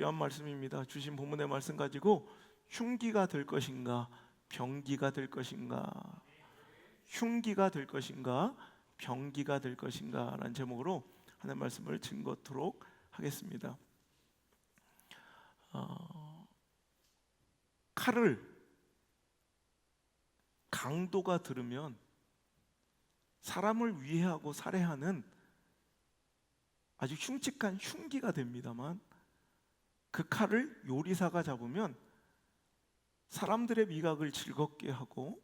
중요한 말씀입니다. 주신 본문의 말씀 가지고 흉기가 될 것인가, 병기가 될 것인가, 흉기가 될 것인가, 병기가 될 것인가 라는 제목으로 하나님의 말씀을 증거토록 하겠습니다. 칼을 강도가 들으면 사람을 위해하고 살해하는 아주 흉측한 흉기가 됩니다만, 그 칼을 요리사가 잡으면 사람들의 미각을 즐겁게 하고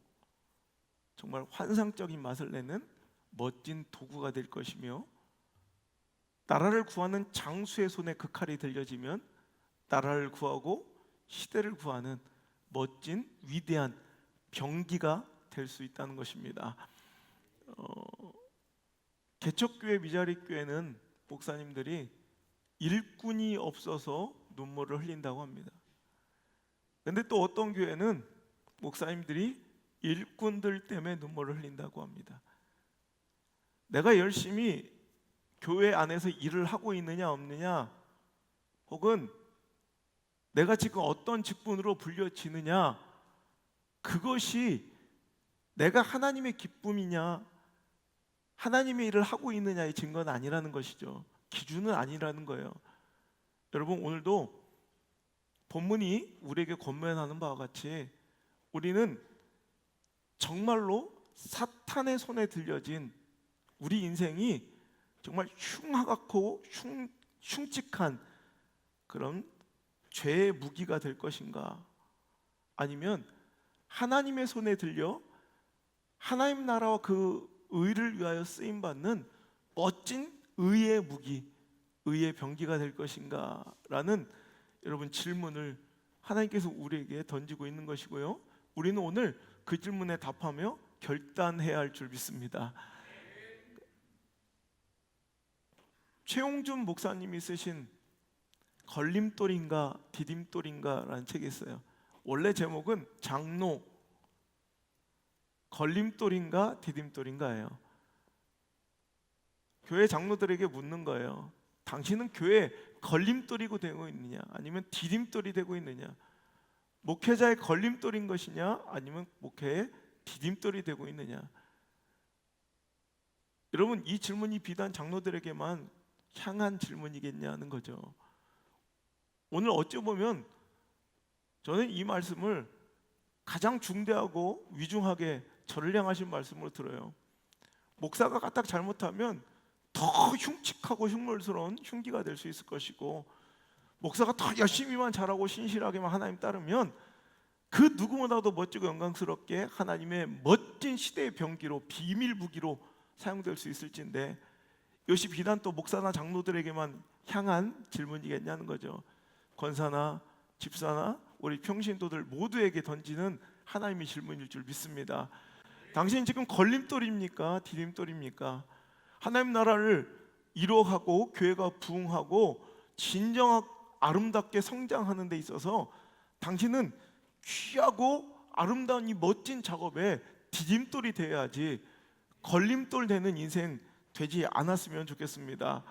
정말 환상적인 맛을 내는 멋진 도구가 될 것이며, 나라를 구하는 장수의 손에 그 칼이 들려지면 나라를 구하고 시대를 구하는 멋진 위대한 병기가 될 수 있다는 것입니다. 개척교회 미자립교회는 목사님들이 일꾼이 없어서 눈물을 흘린다고 합니다. 근데 또 어떤 교회는 목사님들이 일꾼들 때문에 눈물을 흘린다고 합니다. 내가 열심히 교회 안에서 일을 하고 있느냐 없느냐, 혹은 내가 지금 어떤 직분으로 불려지느냐, 그것이 내가 하나님의 기쁨이냐, 하나님의 일을 하고 있느냐의 증거는 아니라는 것이죠. 기준은 아니라는 거예요. 여러분, 오늘도 본문이 우리에게 권면하는 바와 같이 우리는 정말로 사탄의 손에 들려진 우리 인생이 정말 흉악하고 흉측한 그런 죄의 무기가 될 것인가, 아니면 하나님의 손에 들려 하나님 나라와 그 의를 위하여 쓰임받는 멋진 의의 무기, 의의 병기가 될 것인가 라는 여러분 질문을 하나님께서 우리에게 던지고 있는 것이고요, 우리는 오늘 그 질문에 답하며 결단해야 할 줄 믿습니다. 최용준 목사님이 쓰신 걸림돌인가 디딤돌인가 라는 책이 있어요. 원래 제목은 장로 걸림돌인가 디딤돌인가예요. 교회 장로들에게 묻는 거예요. 당신은 교회 걸림돌이고 되고 있느냐, 아니면 디딤돌이 되고 있느냐? 목회자의 걸림돌인 것이냐, 아니면 목회의 디딤돌이 되고 있느냐? 여러분, 이 질문이 비단 장로들에게만 향한 질문이겠냐는 거죠. 오늘 어찌 보면 저는 이 말씀을 가장 중대하고 위중하게 저를 향하신 말씀으로 들어요. 목사가 까딱 잘못하면 더 흉측하고 흉물스러운 흉기가 될 수 있을 것이고, 목사가 더 열심히만 잘하고 신실하게만 하나님 따르면 그 누구보다도 멋지고 영광스럽게 하나님의 멋진 시대의 병기로, 비밀 무기로 사용될 수 있을진데, 이것이 비단 또 목사나 장로들에게만 향한 질문이겠냐는 거죠. 권사나 집사나 우리 평신도들 모두에게 던지는 하나님의 질문일 줄 믿습니다. 당신 지금 걸림돌입니까? 디딤돌입니까? 하나님 나라를 이루어가고 교회가 부흥하고 진정하고 아름답게 성장하는 데 있어서 당신은 귀하고 아름다운 이 멋진 작업에 디딤돌이 되어야지 걸림돌 되는 인생 되지 않았으면 좋겠습니다.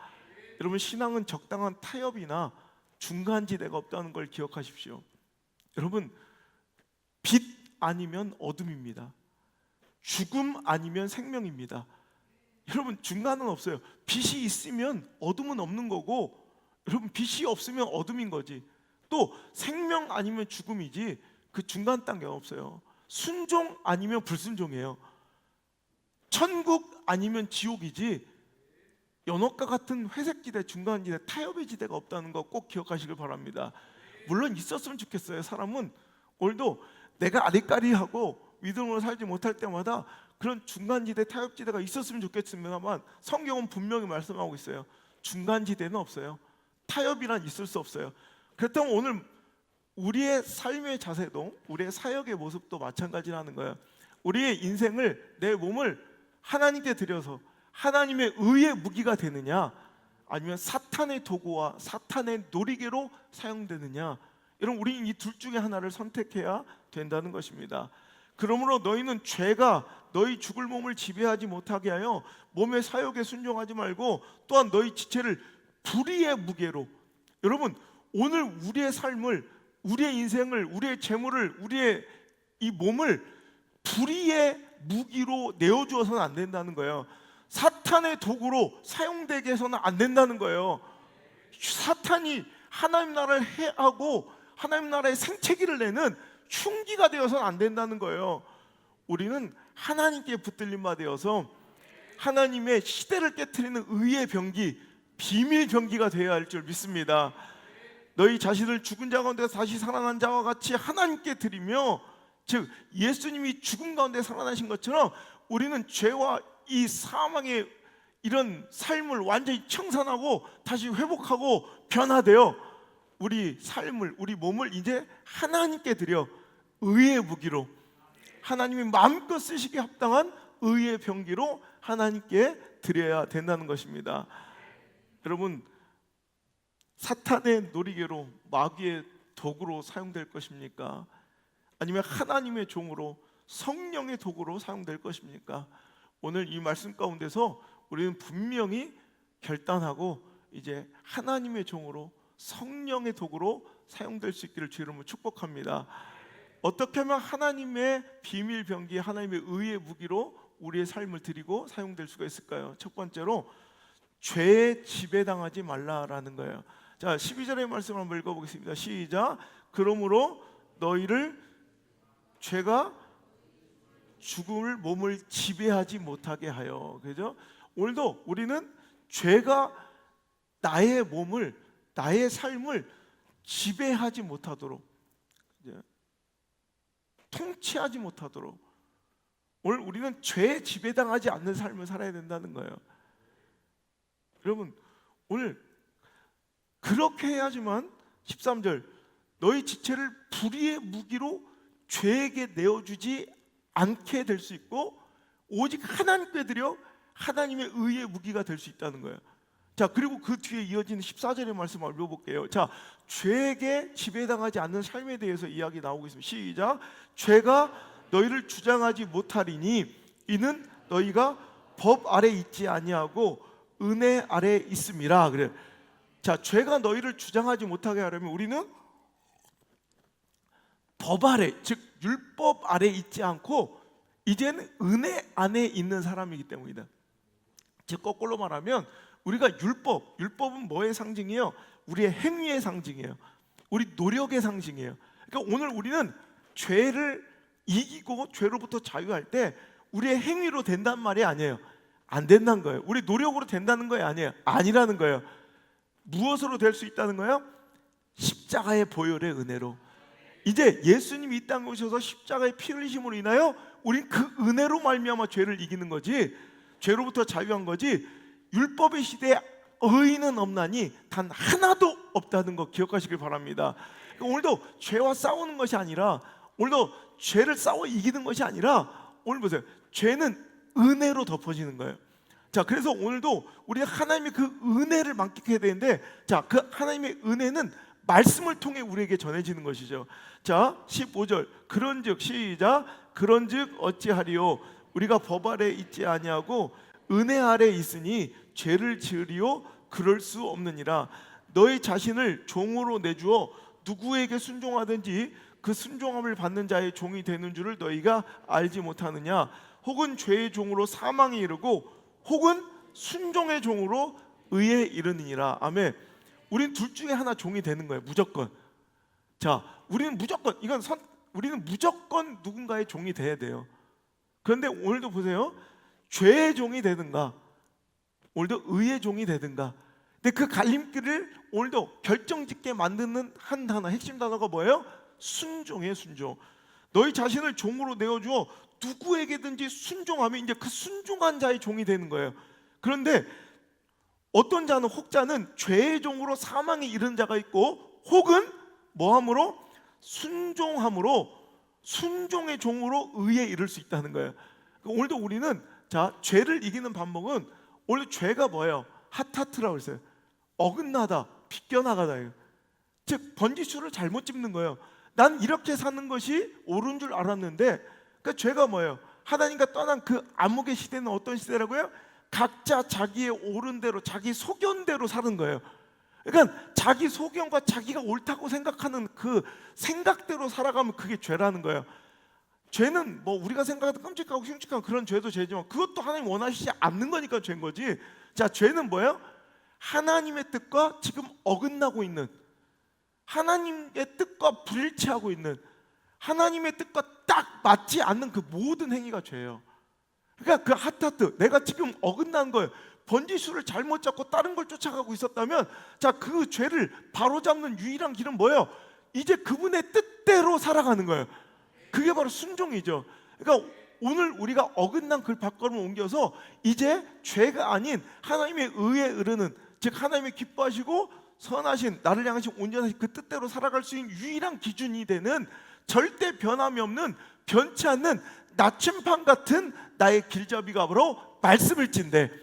여러분, 신앙은 적당한 타협이나 중간지대가 없다는 걸 기억하십시오. 여러분, 빛 아니면 어둠입니다. 죽음 아니면 생명입니다. 여러분, 중간은 없어요. 빛이 있으면 어둠은 없는 거고, 여러분, 빛이 없으면 어둠인 거지. 또 생명 아니면 죽음이지, 그 중간 단계가 없어요. 순종 아니면 불순종이에요. 천국 아니면 지옥이지, 연옥과 같은 회색지대, 중간지대, 타협의 지대가 없다는 거 꼭 기억하시길 바랍니다. 물론 있었으면 좋겠어요. 사람은 오늘도 내가 아리까리하고 믿음으로 살지 못할 때마다 그런 중간지대, 타협지대가 있었으면 좋겠습니다만, 성경은 분명히 말씀하고 있어요. 중간지대는 없어요. 타협이란 있을 수 없어요. 그렇다면 오늘 우리의 삶의 자세도, 우리의 사역의 모습도 마찬가지라는 거예요. 우리의 인생을, 내 몸을 하나님께 드려서 하나님의 의의 무기가 되느냐, 아니면 사탄의 도구와 사탄의 놀이개로 사용되느냐. 여러분, 우리는 이 둘 중에 하나를 선택해야 된다는 것입니다. 그러므로 너희는 죄가 너희 죽을 몸을 지배하지 못하게 하여 몸의 사욕에 순종하지 말고, 또한 너희 지체를 불의의 무게로. 여러분, 오늘 우리의 삶을, 우리의 인생을, 우리의 재물을, 우리의 이 몸을 불의의 무기로 내어주어서는 안 된다는 거예요. 사탄의 도구로 사용되게 해서는 안 된다는 거예요. 사탄이 하나님 나라를 해하고 하나님 나라의 생채기를 내는 흉기가 되어서는 안 된다는 거예요. 우리는 하나님께 붙들린 바 되어서 하나님의 시대를 깨트리는 의의 병기, 비밀 병기가 되어야 할 줄 믿습니다. 너희 자신을 죽은 자 가운데 다시 살아난 자와 같이 하나님께 드리며, 즉 예수님이 죽음 가운데 살아나신 것처럼 우리는 죄와 이 사망의 이런 삶을 완전히 청산하고 다시 회복하고 변화되어 우리 삶을, 우리 몸을 이제 하나님께 드려 의의 무기로, 하나님이 마음껏 쓰시기에 합당한 의의 병기로 하나님께 드려야 된다는 것입니다. 여러분, 사탄의 놀이개로, 마귀의 도구로 사용될 것입니까? 아니면 하나님의 종으로, 성령의 도구로 사용될 것입니까? 오늘 이 말씀 가운데서 우리는 분명히 결단하고 이제 하나님의 종으로, 성령의 도구로 사용될 수 있기를 주의 이름으로 축복합니다. 어떻게 하면 하나님의 비밀 병기, 하나님의 의의 무기로 우리의 삶을 드리고 사용될 수가 있을까요? 첫 번째로 죄에 지배당하지 말라라는 거예요. 자, 12절의 말씀을 한번 읽어보겠습니다. 시작. 그러므로 너희를 죄가 죽을 몸을 지배하지 못하게 하여. 그죠? 오늘도 우리는 죄가 나의 몸을, 나의 삶을 지배하지 못하도록, 통치하지 못하도록, 오늘 우리는 죄에 지배당하지 않는 삶을 살아야 된다는 거예요. 여러분, 오늘 그렇게 해야지만 13절, 너희 지체를 불의의 무기로 죄에게 내어주지 않게 될 수 있고 오직 하나님께 드려 하나님의 의의 무기가 될 수 있다는 거예요. 자, 그리고 그 뒤에 이어지는 14절의 말씀을 읽어볼게요. 자, 죄에게 지배당하지 않는 삶에 대해서 이야기 나오고 있습니다. 시작. 죄가 너희를 주장하지 못하리니 이는 너희가 법 아래 있지 아니하고 은혜 아래 있음이라. 그래. 자, 죄가 너희를 주장하지 못하게 하려면 우리는 법 아래, 즉 율법 아래 있지 않고 이제는 은혜 안에 있는 사람이기 때문이다. 즉 거꾸로 말하면 우리가 율법은 뭐의 상징이에요? 우리의 행위의 상징이에요. 우리 노력의 상징이에요. 그러니까 오늘 우리는 죄를 이기고 죄로부터 자유할 때 우리의 행위로 된단 말이 아니에요. 안 된다는 거예요. 우리 노력으로 된다는 거예요? 아니에요. 아니라는 거예요. 무엇으로 될 수 있다는 거예요? 십자가의 보혈의 은혜로. 이제 예수님이 이 땅에 오셔서 십자가의 피 흘리심으로 인하여 우린 그 은혜로 말미암아 죄를 이기는 거지, 죄로부터 자유한 거지, 율법의 시대에 의인은 없나니 단 하나도 없다는 거 기억하시길 바랍니다. 그러니까 오늘도 죄와 싸우는 것이 아니라, 오늘도 죄를 싸워 이기는 것이 아니라, 오늘 보세요, 죄는 은혜로 덮어지는 거예요. 자, 그래서 오늘도 우리가 하나님의 그 은혜를 만끽해야 되는데, 자, 그 하나님의 은혜는 말씀을 통해 우리에게 전해지는 것이죠. 자, 15절. 그런즉 시작. 그런즉 어찌하리요? 우리가 법 아래 있지 아니하고 은혜 아래 있으니 죄를 지으리요? 그럴 수 없느니라. 너희 자신을 종으로 내주어 누구에게 순종하든지 그 순종함을 받는 자의 종이 되는 줄을 너희가 알지 못하느냐? 혹은 죄의 종으로 사망에 이르고 혹은 순종의 종으로 의에 이르느니라. 아멘. 우리는 둘 중에 하나 종이 되는 거예요. 무조건. 자, 우리는 무조건, 우리는 무조건 누군가의 종이 돼야 돼요. 그런데 오늘도 보세요. 죄의 종이 되든가 오늘도 의의 종이 되든가. 근데 그 갈림길을 오늘도 결정짓게 만드는 한 단어, 핵심 단어가 뭐예요? 순종이에요. 순종. 너희 자신을 종으로 내어주어 누구에게든지 순종하면 이제 그 순종한 자의 종이 되는 거예요. 그런데 어떤 자는, 혹자는 죄의 종으로 사망에 이른 자가 있고, 혹은 뭐함으로? 순종함으로, 순종의 종으로 의에 이를 수 있다는 거예요. 오늘도 우리는, 자, 죄를 이기는 방법은, 원래 죄가 뭐예요? 하타트라고 했어요. 어긋나다, 비껴나가다. 즉 번지수를 잘못 짚는 거예요. 난 이렇게 사는 것이 옳은 줄 알았는데, 그러니까 죄가 뭐예요? 하나님과 떠난 그 암흑의 시대는 어떤 시대라고요? 각자 자기의 옳은 대로, 자기 소견대로 사는 거예요. 그러니까 자기 소견과 자기가 옳다고 생각하는 그 생각대로 살아가면 그게 죄라는 거예요. 죄는 뭐 우리가 생각하던 끔찍하고 흉측한 그런 죄도 죄지만 그것도 하나님 원하시지 않는 거니까 죄인 거지. 자, 죄는 뭐예요? 하나님의 뜻과 지금 어긋나고 있는, 하나님의 뜻과 불일치하고 있는, 하나님의 뜻과 딱 맞지 않는 그 모든 행위가 죄예요. 그러니까 그 하타트, 내가 지금 어긋난 거예요. 번지수를 잘못 잡고 다른 걸 쫓아가고 있었다면, 자, 그 죄를 바로잡는 유일한 길은 뭐예요? 이제 그분의 뜻대로 살아가는 거예요. 그게 바로 순종이죠. 그러니까 오늘 우리가 어긋난 그 발걸음을 옮겨서 이제 죄가 아닌 하나님의 의에 이르는, 즉 하나님의 기뻐하시고 선하신 나를 향하신 온전하신 그 뜻대로 살아갈 수 있는 유일한 기준이 되는, 절대 변함이 없는, 변치 않는 나침판 같은 나의 길잡이가 바로 말씀일진데,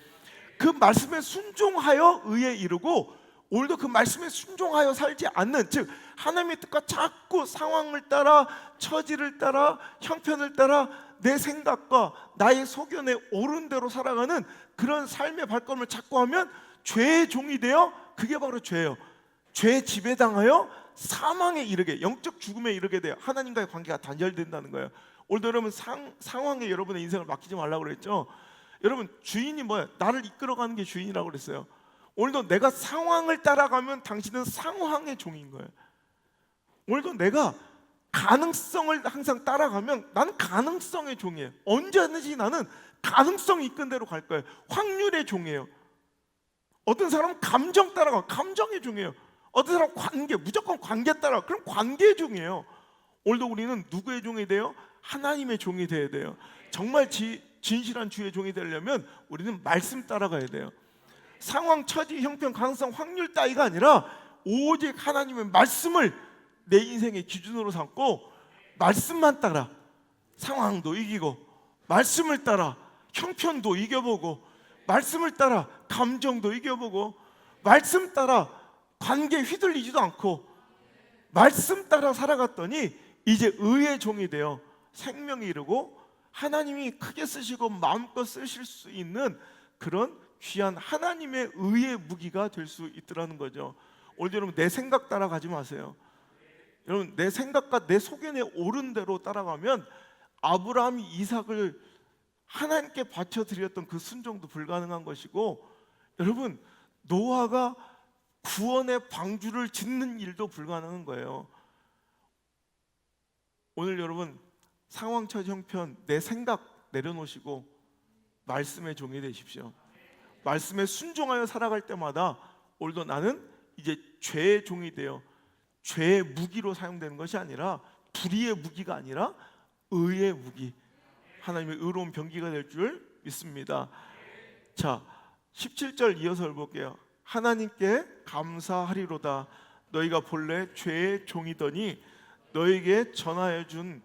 그 말씀에 순종하여 의에 이르고 오늘도 그 말씀에 순종하여 살지 않는, 즉 하나님의 뜻과 자꾸 상황을 따라, 처지를 따라, 형편을 따라 내 생각과 나의 소견에 옳은 대로 살아가는 그런 삶의 발걸음을 자꾸 하면 죄의 종이 되어, 그게 바로 죄예요. 죄에 지배당하여 사망에 이르게, 영적 죽음에 이르게 돼요. 하나님과의 관계가 단절된다는 거예요. 오늘도 여러분 상황에 여러분의 인생을 맡기지 말라고 그랬죠. 여러분, 주인이 뭐예요? 나를 이끌어가는 게 주인이라고 그랬어요. 오늘도 내가 상황을 따라가면 당신은 상황의 종인 거예요. 오늘도 내가 가능성을 항상 따라가면 나는 가능성의 종이에요. 언제든지 나는 가능성이 이끈 대로 갈 거예요. 확률의 종이에요. 어떤 사람은 감정 따라가, 감정의 종이에요. 어떤 사람은 관계, 무조건 관계 따라, 그럼 관계의 종이에요. 오늘도 우리는 누구의 종이 돼요? 하나님의 종이 돼야 돼요. 정말 진실한 주의 종이 되려면 우리는 말씀 따라가야 돼요. 상황, 처지, 형편, 가능성, 확률 따위가 아니라 오직 하나님의 말씀을 내 인생의 기준으로 삼고 말씀만 따라 상황도 이기고, 말씀을 따라 형편도 이겨보고, 말씀을 따라 감정도 이겨보고, 말씀 따라 관계에 휘둘리지도 않고 말씀 따라 살아갔더니 이제 의의 종이 되어 생명이 이르고 하나님이 크게 쓰시고 마음껏 쓰실 수 있는 그런 귀한 하나님의 의의 무기가 될 수 있더라는 거죠. 오늘 여러분, 내 생각 따라가지 마세요. 여러분, 내 생각과 내 소견에 옳은 대로 따라가면 아브라함이 이삭을 하나님께 바쳐드렸던 그 순종도 불가능한 것이고, 여러분, 노아가 구원의 방주를 짓는 일도 불가능한 거예요. 오늘 여러분, 상황, 처지, 형편, 내 생각 내려놓으시고 말씀의 종이 되십시오. 말씀에 순종하여 살아갈 때마다 오늘도 나는 이제 죄의 종이 되어 죄의 무기로 사용되는 것이 아니라, 불의의 무기가 아니라 의의 무기, 하나님의 의로운 병기가 될 줄 믿습니다. 자, 17절 이어서 볼게요. 하나님께 감사하리로다. 너희가 본래 죄의 종이더니 너에게 전하여 준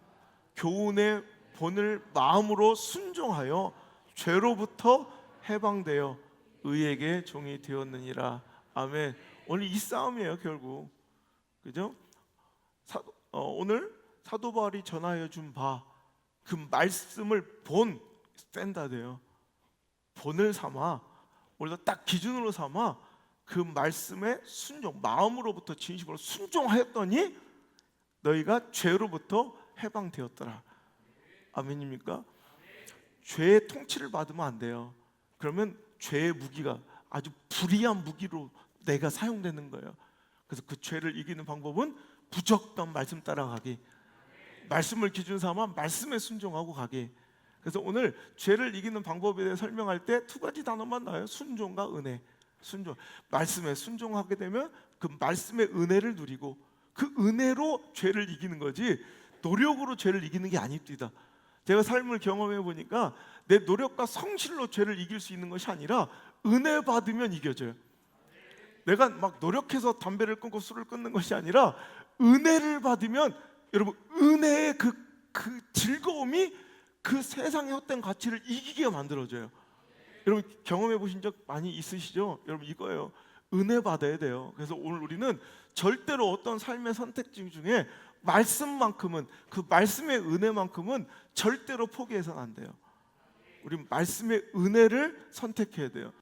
교훈의 본을 마음으로 순종하여 죄로부터 해방되어 의에게 종이 되었느니라. 아멘. 오늘 이 싸움이에요, 결국. 그죠? 오늘 사도 바울이 전하여 준 바, 그 말씀을 본 스탠다드예요. 본을 삼아, 우리가 딱 기준으로 삼아 그 말씀에 순종, 마음으로부터 진심으로 순종하였더니 너희가 죄로부터 해방되었더라. 아멘입니까? 죄의 통치를 받으면 안 돼요. 그러면 죄의 무기가 아주 불의한 무기로 내가 사용되는 거예요. 그래서 그 죄를 이기는 방법은 무조건 말씀 따라가기, 말씀을 기준 삼아 말씀에 순종하고 가기. 그래서 오늘 죄를 이기는 방법에 대해 설명할 때 두 가지 단어만 나와요. 순종과 은혜. 순종, 말씀에 순종하게 되면 그 말씀의 은혜를 누리고 그 은혜로 죄를 이기는 거지, 노력으로 죄를 이기는 게 아닙니다. 제가 삶을 경험해 보니까 내 노력과 성실로 죄를 이길 수 있는 것이 아니라 은혜 받으면 이겨져요. 내가 막 노력해서 담배를 끊고 술을 끊는 것이 아니라 은혜를 받으면, 여러분, 은혜의 그 즐거움이 그 세상의 헛된 가치를 이기게 만들어줘요. 여러분, 경험해 보신 적 많이 있으시죠? 여러분, 이거예요. 은혜 받아야 돼요. 그래서 오늘 우리는 절대로 어떤 삶의 선택지 중에 말씀만큼은, 그 말씀의 은혜만큼은 절대로 포기해서는 안 돼요. 우리 말씀의 은혜를 선택해야 돼요.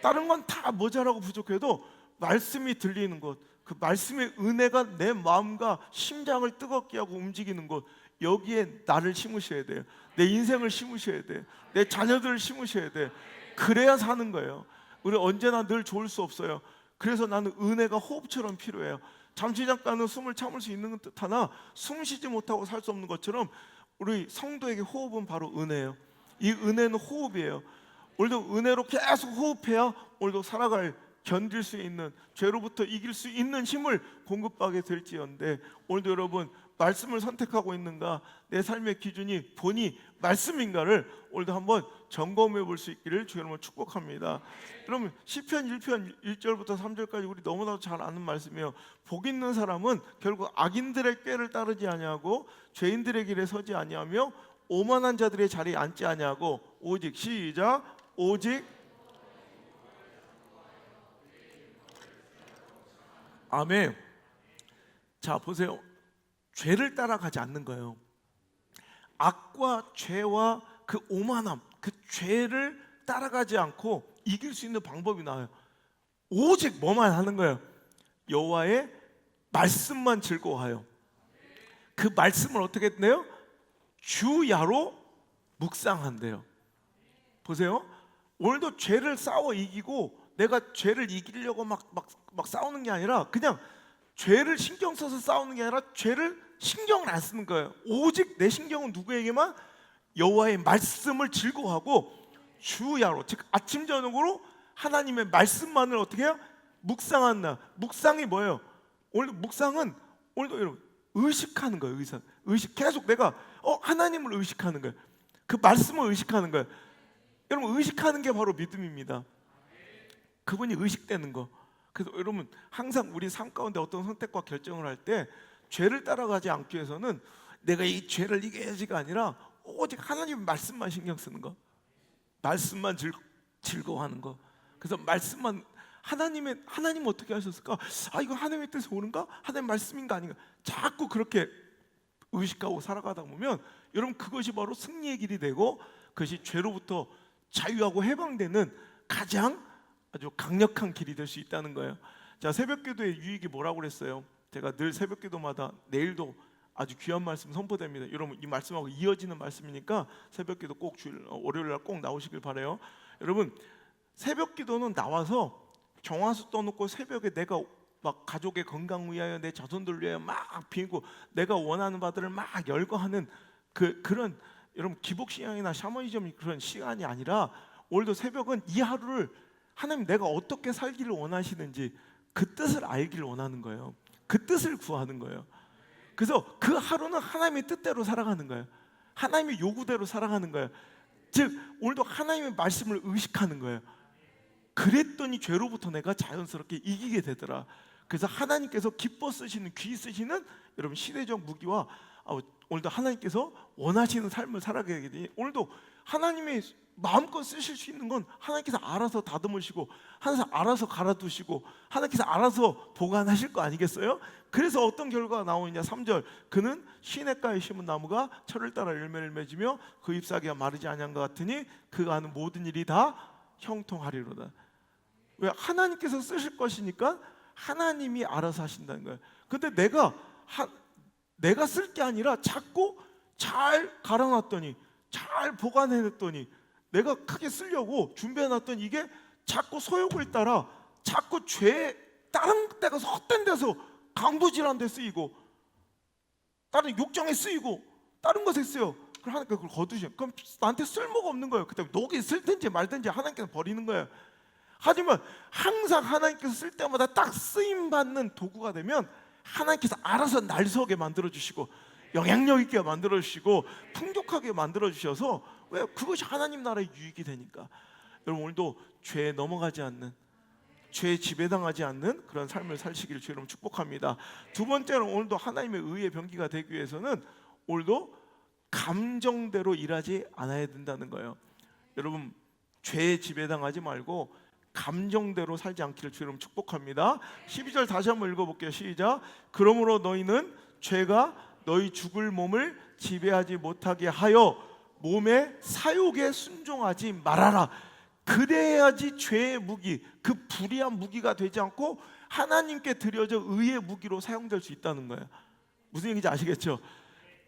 다른 건 다 모자라고 부족해도 말씀이 들리는 것, 그 말씀의 은혜가 내 마음과 심장을 뜨겁게 하고 움직이는 것, 여기에 나를 심으셔야 돼요. 내 인생을 심으셔야 돼요. 내 자녀들을 심으셔야 돼요. 그래야 사는 거예요. 우리 언제나 늘 좋을 수 없어요. 그래서 나는 은혜가 호흡처럼 필요해요. 잠시 잠깐은 숨을 참을 수 있는 듯 하나 숨 쉬지 못하고 살 수 없는 것처럼 우리 성도에게 호흡은 바로 은혜예요. 이 은혜는 호흡이에요. 오늘도 은혜로 계속 호흡해야 오늘도 살아갈, 견딜 수 있는, 죄로부터 이길 수 있는 힘을 공급하게 될지언데, 오늘도 여러분 말씀을 선택하고 있는가, 내 삶의 기준이 본이 말씀인가를 오늘도 한번 점검해 볼 수 있기를 주 여러분 축복합니다. 그러면 시편 1편 1절부터 3절까지 우리 너무나도 잘 아는 말씀이에요. 복 있는 사람은 결국 악인들의 꾀를 따르지 아니하고 죄인들의 길에 서지 아니하며 오만한 자들의 자리에 앉지 아니하고 오직, 시작, 오직, 아멘. 자, 보세요. 죄를 따라가지 않는 거예요. 악과 죄와 그 오만함, 그 죄를 따라가지 않고 이길 수 있는 방법이 나와요. 오직 뭐만 하는 거예요? 여호와의 말씀만 즐거워하여. 그 말씀을 어떻게 했네요? 주야로 묵상한대요. 보세요. 오늘도 죄를 싸워 이기고 내가 죄를 이기려고 막 싸우는 게 아니라, 그냥 죄를 신경 써서 싸우는 게 아니라 죄를 신경을 안 쓰는 거예요. 오직 내 신경은 누구에게만? 여호와의 말씀을 즐거워하고 주야로, 즉 아침 저녁으로 하나님의 말씀만을 어떻게 해요? 묵상한다. 묵상이 뭐예요? 오늘 묵상은 오늘도 여러분 의식하는 거예요. 의식, 계속 내가 하나님을 의식하는 거예요. 그 말씀을 의식하는 거예요. 여러분 의식하는 게 바로 믿음입니다. 그분이 의식되는 거. 그래서 여러분 항상 우리 삶 가운데 어떤 선택과 결정을 할 때 죄를 따라가지 않기 위해서는 내가 이 죄를 이겨야지가 아니라 오직 하나님의 말씀만 신경 쓰는 거, 말씀만 즐거워하는 거. 그래서 말씀만, 하나님 어떻게 하셨을까? 이거 하나님의 뜻이 옳은가? 하나님의 말씀인가 아닌가? 자꾸 그렇게 의식하고 살아가다 보면 여러분 그것이 바로 승리의 길이 되고, 그것이 죄로부터 자유하고 해방되는 가장 아주 강력한 길이 될 수 있다는 거예요. 자, 새벽기도의 유익이 뭐라고 그랬어요? 제가 늘 새벽기도마다 내일도 아주 귀한 말씀 선포됩니다. 여러분 이 말씀하고 이어지는 말씀이니까 새벽기도 꼭 월요일날 꼭 나오시길 바라요. 여러분 새벽기도는 나와서 정화수 떠놓고 새벽에 내가 막 가족의 건강 위하여, 내 자손들 위하여 막 빌고 내가 원하는 바들을 막 열거하는 그런 여러분 기복신앙이나 샤머니즘 그런 시간이 아니라, 오늘도 새벽은 이 하루를 하나님 내가 어떻게 살기를 원하시는지 그 뜻을 알기를 원하는 거예요. 그 뜻을 구하는 거예요. 그래서 그 하루는 하나님의 뜻대로 살아가는 거예요. 하나님의 요구대로 살아가는 거예요. 즉 오늘도 하나님의 말씀을 의식하는 거예요. 그랬더니 죄로부터 내가 자연스럽게 이기게 되더라. 그래서 하나님께서 기뻐 쓰시는, 귀 쓰시는 여러분 시대적 무기와 오늘도 하나님께서 원하시는 삶을 살아가게 되니, 오늘도 하나님의 마음껏 쓰실 수 있는 건 하나님께서 알아서 다듬으시고, 하나님께서 알아서 갈아두시고, 하나님께서 알아서 보관하실 거 아니겠어요? 그래서 어떤 결과가 나오느냐. 3절, 그는 시냇가에 심은 나무가 철을 따라 열매를 맺으며 그 잎사귀가 마르지 아니한 것 같으니 그가 하는 모든 일이 다 형통하리로다. 왜? 하나님께서 쓰실 것이니까 하나님이 알아서 하신다는 거예요. 근데 내가 쓸 게 아니라 자꾸 잘 갈아놨더니, 잘 보관해놨더니, 내가 크게 쓰려고 준비해놨더니 이게 자꾸 소욕을 따라 자꾸 다른 데가 헛된 데서 강도질한 데 쓰이고, 다른 욕정에 쓰이고, 다른 것에 쓰여. 그럼 하나님께서 그걸 거두시면, 그럼 나한테 쓸모가 없는 거예요. 그때 녹이 쓸든지 말든지 하나님께서 버리는 거예요. 하지만 항상 하나님께서 쓸 때마다 딱 쓰임받는 도구가 되면 하나님께서 알아서 날서게 만들어주시고, 영향력 있게 만들어주시고, 풍족하게 만들어주셔서, 왜? 그것이 하나님 나라의 유익이 되니까. 여러분 오늘도 죄에 넘어가지 않는, 죄에 지배당하지 않는 그런 삶을 사시기를 주 여러분 축복합니다. 두 번째로 오늘도 하나님의 의의 병기가 되기 위해서는 오늘도 감정대로 일하지 않아야 된다는 거예요. 여러분 죄에 지배당하지 말고 감정대로 살지 않기를 주 여러분 축복합니다. 12절 다시 한번 읽어볼게요. 시작. 그러므로 너희는 죄가 너희 죽을 몸을 지배하지 못하게 하여 몸의 사욕에 순종하지 말아라. 그래야지 죄의 무기, 그 불의한 무기가 되지 않고 하나님께 드려져 의의 무기로 사용될 수 있다는 거예요. 무슨 얘기인지 아시겠죠?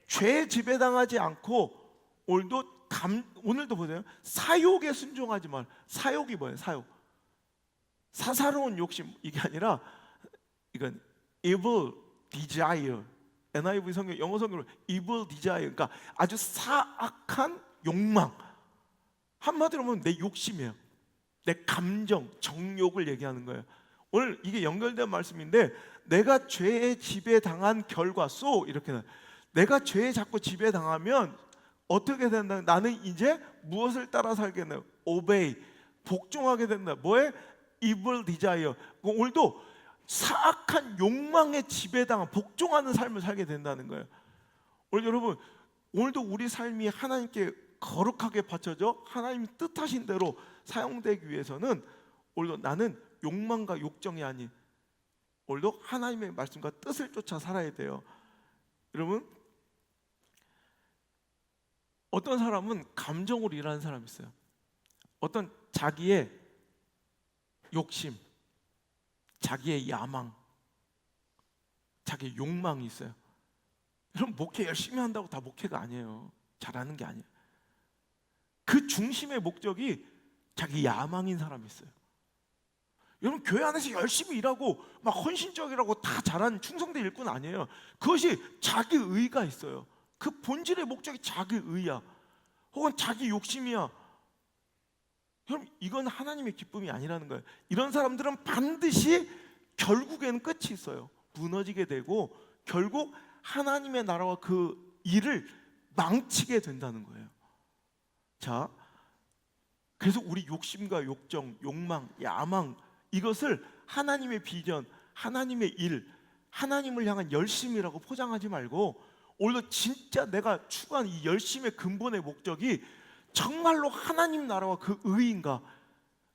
죄에 지배당하지 않고 오늘도 보세요. 사욕에 순종하지 말. 사욕이 뭐예요? 사욕. 사사로운 욕심, 이게 아니라 이건 evil desire. NIV 성경, 영어 성경으로 evil desire. 그러니까 아주 사악한 욕망. 한마디로 보면 내 욕심이에요. 내 감정, 정욕을 얘기하는 거예요. 오늘 이게 연결된 말씀인데, 내가 죄에 지배당한 결과 이렇게 내가 죄에 자꾸 지배당하면 어떻게 된다? 나는 이제 무엇을 따라 살겠나요? obey, 복종하게 된다. 뭐에? evil desire. 오늘도 사악한 욕망에 지배당한 복종하는 삶을 살게 된다는 거예요. 오늘 여러분, 오늘도 우리 삶이 하나님께 거룩하게 바쳐져 하나님 뜻하신 대로 사용되기 위해서는 오늘도 나는 욕망과 욕정이 아닌 오늘도 하나님의 말씀과 뜻을 쫓아 살아야 돼요. 여러분, 어떤 사람은 감정으로 일하는 사람이 있어요. 어떤 자기의 욕심, 자기의 야망, 자기의 욕망이 있어요. 여러분, 목회 열심히 한다고 다 목회가 아니에요. 잘하는 게 아니에요. 그 중심의 목적이 자기 야망인 사람이 있어요. 여러분, 교회 안에서 열심히 일하고 막 헌신적이라고 다 잘하는 충성대 일꾼 아니에요. 그것이 자기 의가 있어요. 그 본질의 목적이 자기 의야, 혹은 자기 욕심이야. 여러분, 이건 하나님의 기쁨이 아니라는 거예요. 이런 사람들은 반드시 결국에는 끝이 있어요. 무너지게 되고 결국 하나님의 나라와 그 일을 망치게 된다는 거예요. 자, 그래서 우리 욕심과 욕정, 욕망, 야망, 이것을 하나님의 비전, 하나님의 일, 하나님을 향한 열심이라고 포장하지 말고, 오히려 진짜 내가 추구한 이 열심의 근본의 목적이 정말로 하나님 나라와 그 의인가,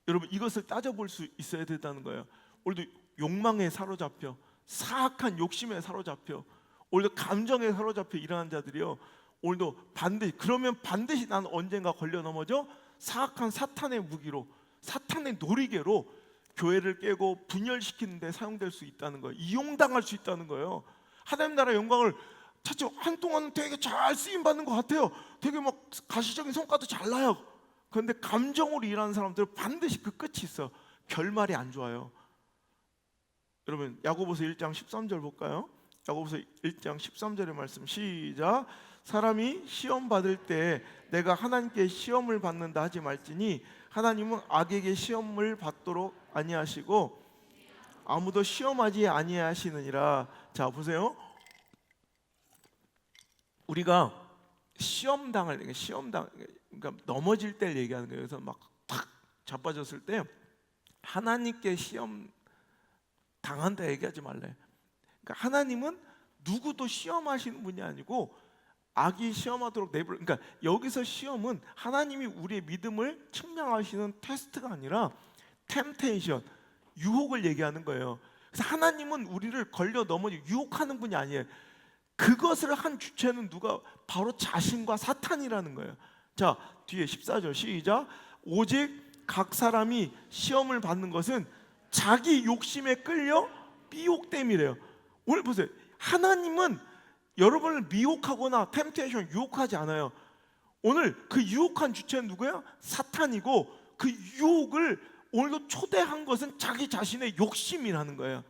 여러분, 이것을 따져볼 수 있어야 된다는 거예요. 오늘도 욕망에 사로잡혀, 사악한 욕심에 사로잡혀, 오늘도 감정에 사로잡혀 일하는 자들이요, 오늘도 반드시 난 언젠가 걸려 넘어져 사악한 사탄의 무기로, 사탄의 놀이개로 교회를 깨고 분열시키는 데 사용될 수 있다는 거예요. 이용당할 수 있다는 거예요. 하나님 나라 영광을 찾죠. 한동안은 되게 잘 쓰임받는 것 같아요. 되게 막 가시적인 성과도 잘 나요. 그런데 감정으로 일하는 사람들은 반드시 그 끝이 있어. 결말이 안 좋아요. 여러분, 야고보서 1장 13절 볼까요? 야고보서 1장 13절의 말씀 시작. 사람이 시험 받을 때 내가 하나님께 시험을 받는다 하지 말지니 하나님은 악에게 시험을 받도록 아니하시고 아무도 시험하지 아니하시느니라. 자, 보세요. 우리가 그러니까 넘어질 때를 얘기하는 거예요. 그래서 막 탁 자빠졌을 때 하나님께 시험 당한다 얘기하지 말래. 그러니까 하나님은 누구도 시험하시는 분이 아니고 악이 시험하도록 내버려. 그러니까 여기서 시험은 하나님이 우리의 믿음을 측량하시는 테스트가 아니라 템테이션, 유혹을 얘기하는 거예요. 그래서 하나님은 우리를 걸려 넘어지 유혹하는 분이 아니에요. 그것을 한 주체는 누가? 바로 자신과 사탄이라는 거예요. 자, 뒤에 14절 시작. 오직 각 사람이 시험을 받는 것은 자기 욕심에 끌려 미혹됨이래요. 오늘 보세요. 하나님은 여러분을 미혹하거나 템테이션, 유혹하지 않아요. 오늘 그 유혹한 주체는 누구예요? 사탄이고, 그 유혹을 오늘도 초대한 것은 자기 자신의 욕심이라는 거예요.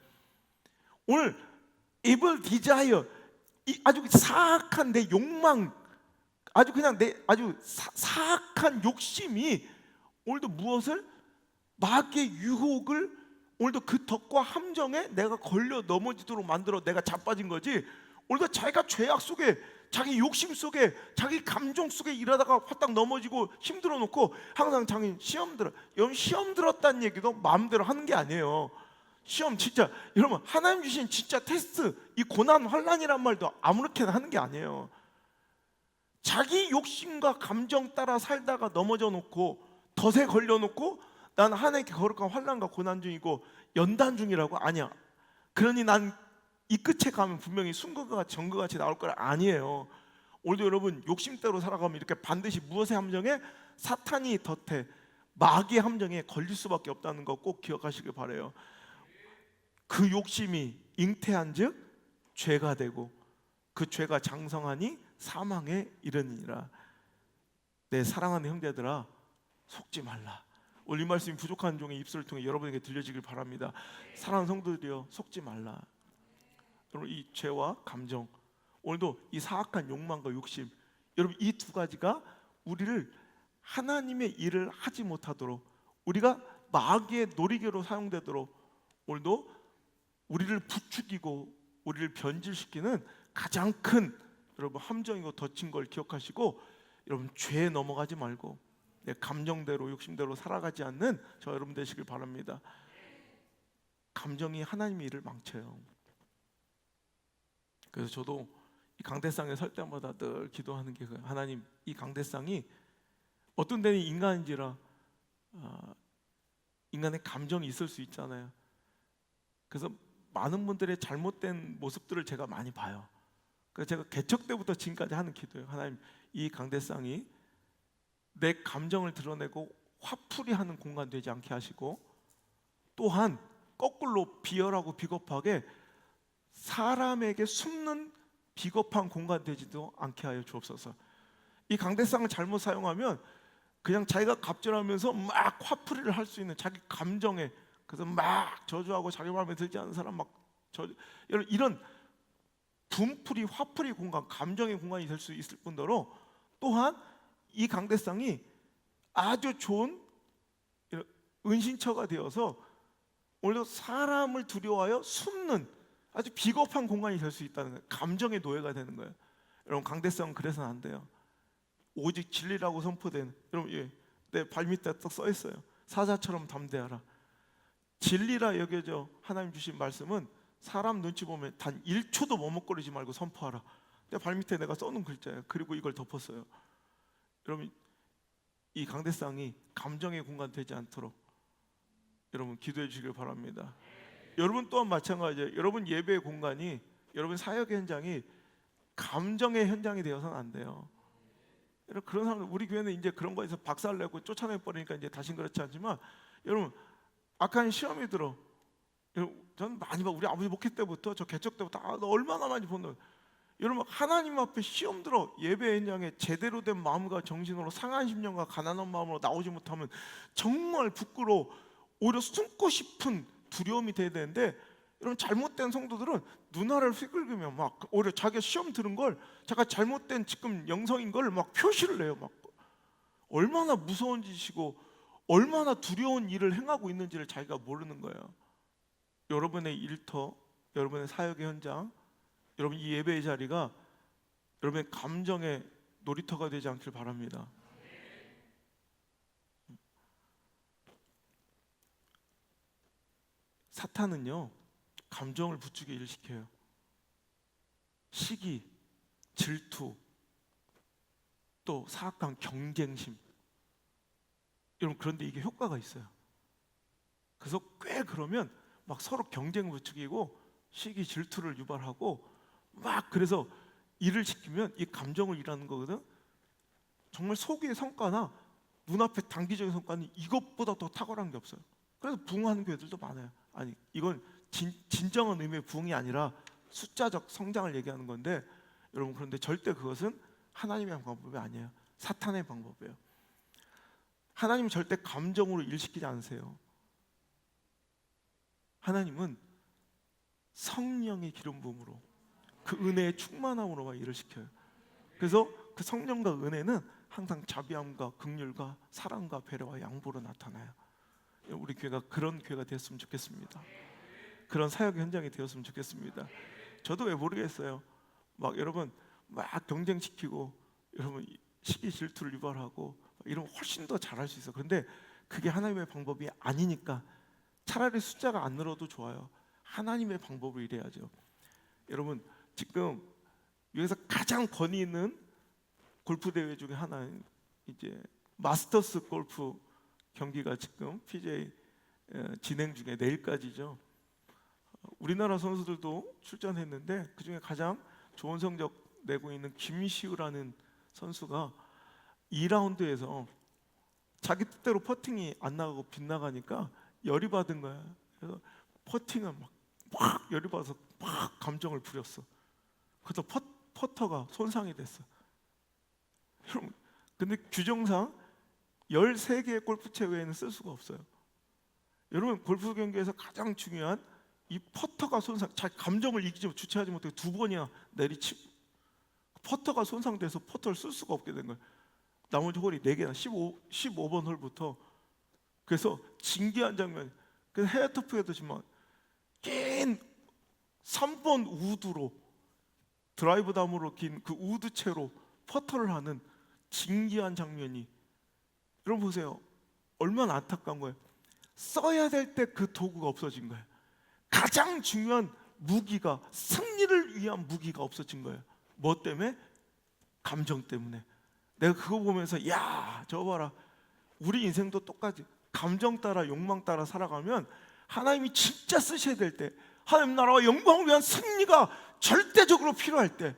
오늘 evil desire, 아주 사악한 내 욕망, 아주 그냥 사악한 욕심이 오늘도 무엇을? 마귀의 유혹을 오늘도 그 덕과 함정에 내가 걸려 넘어지도록 만들어 내가 자빠진 거지. 오늘도 자기가 죄악 속에, 자기 욕심 속에, 자기 감정 속에 일하다가 화딱 넘어지고 힘들어 놓고 항상 자기 시험 들었다는 얘기도 마음대로 하는 게 아니에요. 시험 진짜, 여러분, 하나님 주신 진짜 테스트, 이 고난 환난이란 말도 아무렇게나 하는 게 아니에요. 자기 욕심과 감정 따라 살다가 넘어져 놓고 덫에 걸려 놓고 난 하나님께 거룩한 환난과 고난 중이고 연단 중이라고? 아니야. 그러니 난 이 끝에 가면 분명히 순금과 정금과 같이 나올 거라? 아니에요. 오늘도 여러분 욕심대로 살아가면 이렇게 반드시 무엇의 함정에? 사탄이 덫에, 마귀의 함정에 걸릴 수밖에 없다는 거 꼭 기억하시길 바라요. 그 욕심이 잉태한즉 죄가 되고 그 죄가 장성하니 사망에 이르니라. 내 사랑하는 형제들아, 속지 말라. 오늘 이 말씀이 부족한 종의 입술을 통해 여러분에게 들려지길 바랍니다. 사랑하는 성도들이여, 속지 말라. 여러분, 이 죄와 감정, 오늘도 이 사악한 욕망과 욕심, 여러분 이 두 가지가 우리를 하나님의 일을 하지 못하도록, 우리가 마귀의 놀이개로 사용되도록 오늘도 우리를 부추기고 우리를 변질시키는 가장 큰 여러분 함정이고 덫인 걸 기억하시고, 여러분 죄에 넘어가지 말고 내 감정대로 욕심대로 살아가지 않는 저 여러분 되시길 바랍니다. 감정이 하나님의 일을 망쳐요. 그래서 저도 이 강대상에 설 때마다 늘 기도하는 게 그래요. 하나님, 이 강대상이 어떤 데는 인간인지라 인간의 감정이 있을 수 있잖아요. 그래서 많은 분들의 잘못된 모습들을 제가 많이 봐요. 그래서 제가 개척 때부터 지금까지 하는 기도예요. 하나님, 이 강대상이 내 감정을 드러내고 화풀이 하는 공간 되지 않게 하시고, 또한 거꾸로 비열하고 비겁하게 사람에게 숨는 비겁한 공간 되지도 않게 하여 주옵소서. 이 강대상을 잘못 사용하면 그냥 자기가 갑질하면서 막 화풀이를 할 수 있는 자기 감정에, 그래서 막 저주하고 자기 마음에 들지 않는 사람 막 이런 분풀이, 화풀이 공간, 감정의 공간이 될 수 있을 뿐더러, 또한 이 강대상이 아주 좋은 은신처가 되어서 오히려 사람을 두려워하여 숨는 아주 비겁한 공간이 될 수 있다는 거예요. 감정의 노예가 되는 거예요. 여러분, 강대상은 그래서는 안 돼요. 오직 진리라고 선포된, 여러분, 내 발밑에 딱 써 있어요. 사자처럼 담대하라. 진리라 여겨져 하나님 주신 말씀은 사람 눈치 보면 단 1초도 머뭇거리지 말고 선포하라. 내 발밑에 내가 써놓은 글자예요. 그리고 이걸 덮었어요. 여러분, 이 강대상이 감정의 공간 되지 않도록 여러분 기도해 주시길 바랍니다. 여러분 또한 마찬가지예요. 여러분 예배의 공간이, 여러분 사역의 현장이 감정의 현장이 되어서는 안 돼요. 그런 사람들, 우리 교회는 이제 그런 거에서 박살내고 쫓아내 버리니까 이제 다신 그렇지 않지만, 여러분 악한 시험이 들어. 저는 많이 봐. 우리 아버지 목회 때부터, 저 개척 때부터 얼마나 많이 본 거예요. 여러분, 하나님 앞에 시험 들어 예배 현장에 제대로 된 마음과 정신으로 상한 심령과 가난한 마음으로 나오지 못하면 정말 부끄러워, 오히려 숨고 싶은 두려움이 돼야 되는데, 여러분 잘못된 성도들은 눈알을 휘긁으며 막 오히려 자기가 시험 들은 걸, 자기가 잘못된 지금 영성인 걸 막 표시를 내요. 막 얼마나 무서운 짓이고 얼마나 두려운 일을 행하고 있는지를 자기가 모르는 거예요. 여러분의 일터, 여러분의 사역의 현장, 여러분 이 예배의 자리가 여러분의 감정의 놀이터가 되지 않길 바랍니다. 사탄은요, 감정을 부추게 일시켜요. 시기, 질투, 또 사악한 경쟁심. 여러분, 그런데 이게 효과가 있어요. 그래서 꽤 그러면 막 서로 경쟁을 부추기고 시기, 질투를 유발하고 막, 그래서 일을 시키면 이 감정을 일하는 거거든. 정말 소기의 성과나 눈앞에 단기적인 성과는 이것보다 더 탁월한 게 없어요. 그래서 부흥하는 교회들도 많아요. 아니, 이건 진정한 의미의 부흥이 아니라 숫자적 성장을 얘기하는 건데, 여러분, 그런데 절대 그것은 하나님의 방법이 아니에요. 사탄의 방법이에요. 하나님은 절대 감정으로 일시키지 않으세요. 하나님은 성령의 기름 부음으로, 그 은혜의 충만함으로만 일을 시켜요. 그래서 그 성령과 은혜는 항상 자비함과 긍휼과 사랑과 배려와 양보로 나타나요. 우리 교회가 그런 교회가 되었으면 좋겠습니다. 그런 사역 현장이 되었으면 좋겠습니다. 저도 왜 모르겠어요. 막 여러분 막 경쟁시키고, 여러분 시기 질투를 유발하고 이러면 훨씬 더 잘할 수 있어. 그런데 그게 하나님의 방법이 아니니까 차라리 숫자가 안 늘어도 좋아요. 하나님의 방법으로 일해야죠. 여러분, 지금 여기서 가장 권위 있는 골프 대회 중에 하나인 이제 마스터스 골프 경기가 지금 PGA 진행 중에, 내일까지죠. 우리나라 선수들도 출전했는데 그 중에 가장 좋은 성적 내고 있는 김시우라는 선수가 2라운드에서 자기 뜻대로 퍼팅이 안 나가고 빗나가니까 열이 받은 거야. 그래서 퍼팅을 막 열이 받아서 막 감정을 부렸어. 그래서 퍼터가 손상이 됐어. 여러분, 근데 규정상 13개의 골프채 외에는 쓸 수가 없어요. 여러분, 골프 경기에서 가장 중요한 이 퍼터가 자기 감정을 이기지 주체하지 못하고 2번이나 내리치고 퍼터가 손상돼서 퍼터를 쓸 수가 없게 된 거예요. 나머지 홀이 4개나 15번 홀부터. 그래서 진기한 장면. 그래서 헤어 터프에도 지만 긴 3번 우드로 드라이브 담으로 긴 그 우드 채로 퍼터를 하는 진기한 장면이, 여러분 보세요. 얼마나 안타까운 거예요. 써야 될 때 그 도구가 없어진 거예요. 가장 중요한 무기가, 승리를 위한 무기가 없어진 거예요. 뭐 때문에? 감정 때문에. 내가 그거 보면서 야, 저거 봐라. 우리 인생도 똑같이 감정 따라 욕망 따라 살아가면 하나님이 진짜 쓰셔야 될 때, 하나님 나라와 영광을 위한 승리가 절대적으로 필요할 때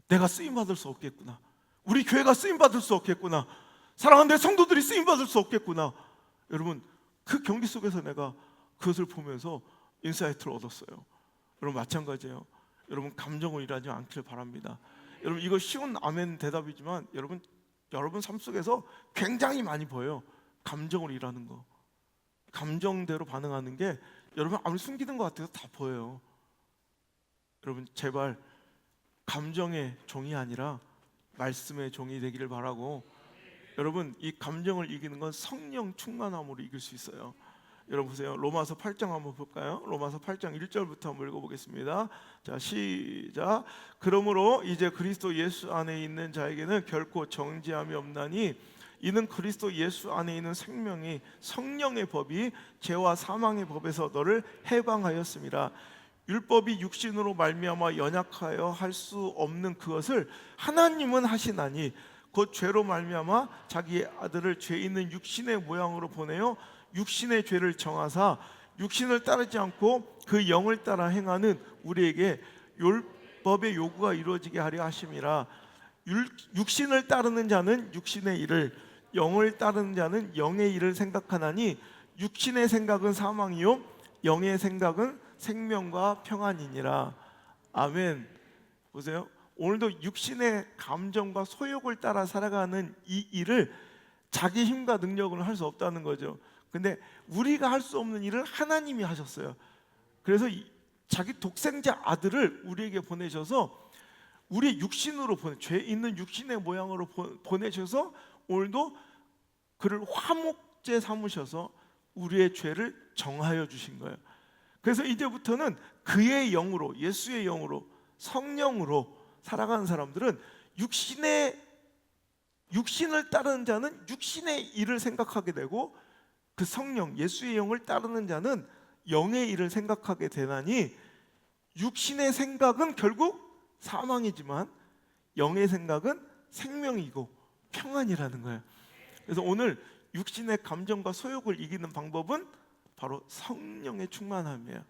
내가 쓰임받을 수 없겠구나. 우리 교회가 쓰임받을 수 없겠구나. 사랑하는 내 성도들이 쓰임받을 수 없겠구나. 여러분, 그 경기 속에서 내가 그것을 보면서 인사이트를 얻었어요. 여러분 마찬가지예요. 여러분 감정을 일하지 않기를 바랍니다. 여러분 이거 쉬운 아멘 대답이지만 여러분 삶 속에서 굉장히 많이 보여요. 감정을 일하는 거, 감정대로 반응하는 게 여러분 아무리 숨기는 것 같아도 다 보여요. 여러분 제발 감정의 종이 아니라 말씀의 종이 되기를 바라고, 여러분 이 감정을 이기는 건 성령 충만함으로 이길 수 있어요. 여러분 보세요. 로마서 8장 한번 볼까요? 로마서 8장 1절부터 한번 읽어보겠습니다. 자, 시작. 그러므로 이제 그리스도 예수 안에 있는 자에게는 결코 정죄함이 없나니 이는 그리스도 예수 안에 있는 생명이 성령의 법이 죄와 사망의 법에서 너를 해방하였습니다. 율법이 육신으로 말미암아 연약하여 할 수 없는 그것을 하나님은 하시나니 곧 죄로 말미암아 자기의 아들을 죄 있는 육신의 모양으로 보내어 육신의 죄를 정하사 육신을 따르지 않고 그 영을 따라 행하는 우리에게 율법의 요구가 이루어지게 하려 하심이라. 육신을 따르는 자는 육신의 일을, 영을 따르는 자는 영의 일을 생각하나니 육신의 생각은 사망이요 영의 생각은 생명과 평안이니라. 아멘. 보세요. 오늘도 육신의 감정과 소욕을 따라 살아가는 이 일을 자기 힘과 능력으로 할 수 없다는 거죠. 근데 우리가 할 수 없는 일을 하나님이 하셨어요. 그래서 자기 독생자 아들을 우리에게 보내셔서 우리 육신으로 죄 있는 육신의 모양으로 보내셔서 오늘도 그를 화목제 삼으셔서 우리의 죄를 정하여 주신 거예요. 그래서 이제부터는 그의 영으로, 예수의 영으로, 성령으로 살아가는 사람들은 육신을 따르는 자는 육신의 일을 생각하게 되고 그 성령, 예수의 영을 따르는 자는 영의 일을 생각하게 되나니 육신의 생각은 결국 사망이지만 영의 생각은 생명이고 평안이라는 거예요. 그래서 오늘 육신의 감정과 소욕을 이기는 방법은 바로 성령의 충만함이에요.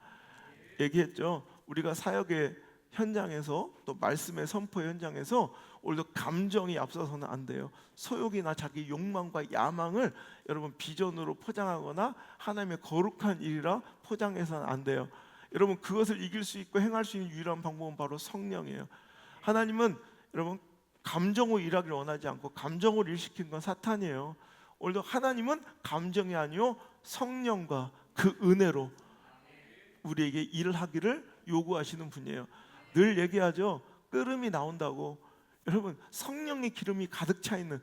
얘기했죠. 우리가 사역의 현장에서 또 말씀의 선포 현장에서 오늘도 감정이 앞서서는 안 돼요. 소욕이나 자기 욕망과 야망을 여러분 비전으로 포장하거나 하나님의 거룩한 일이라 포장해서는 안 돼요. 여러분 그것을 이길 수 있고 행할 수 있는 유일한 방법은 바로 성령이에요. 하나님은 여러분 감정으로 일하기를 원하지 않고 감정으로 일시키는 건 사탄이에요. 오늘도 하나님은 감정이 아니요 성령과 그 은혜로 우리에게 일을 하기를 요구하시는 분이에요. 늘 얘기하죠. 끓음이 나온다고. 여러분 성령의 기름이 가득 차 있는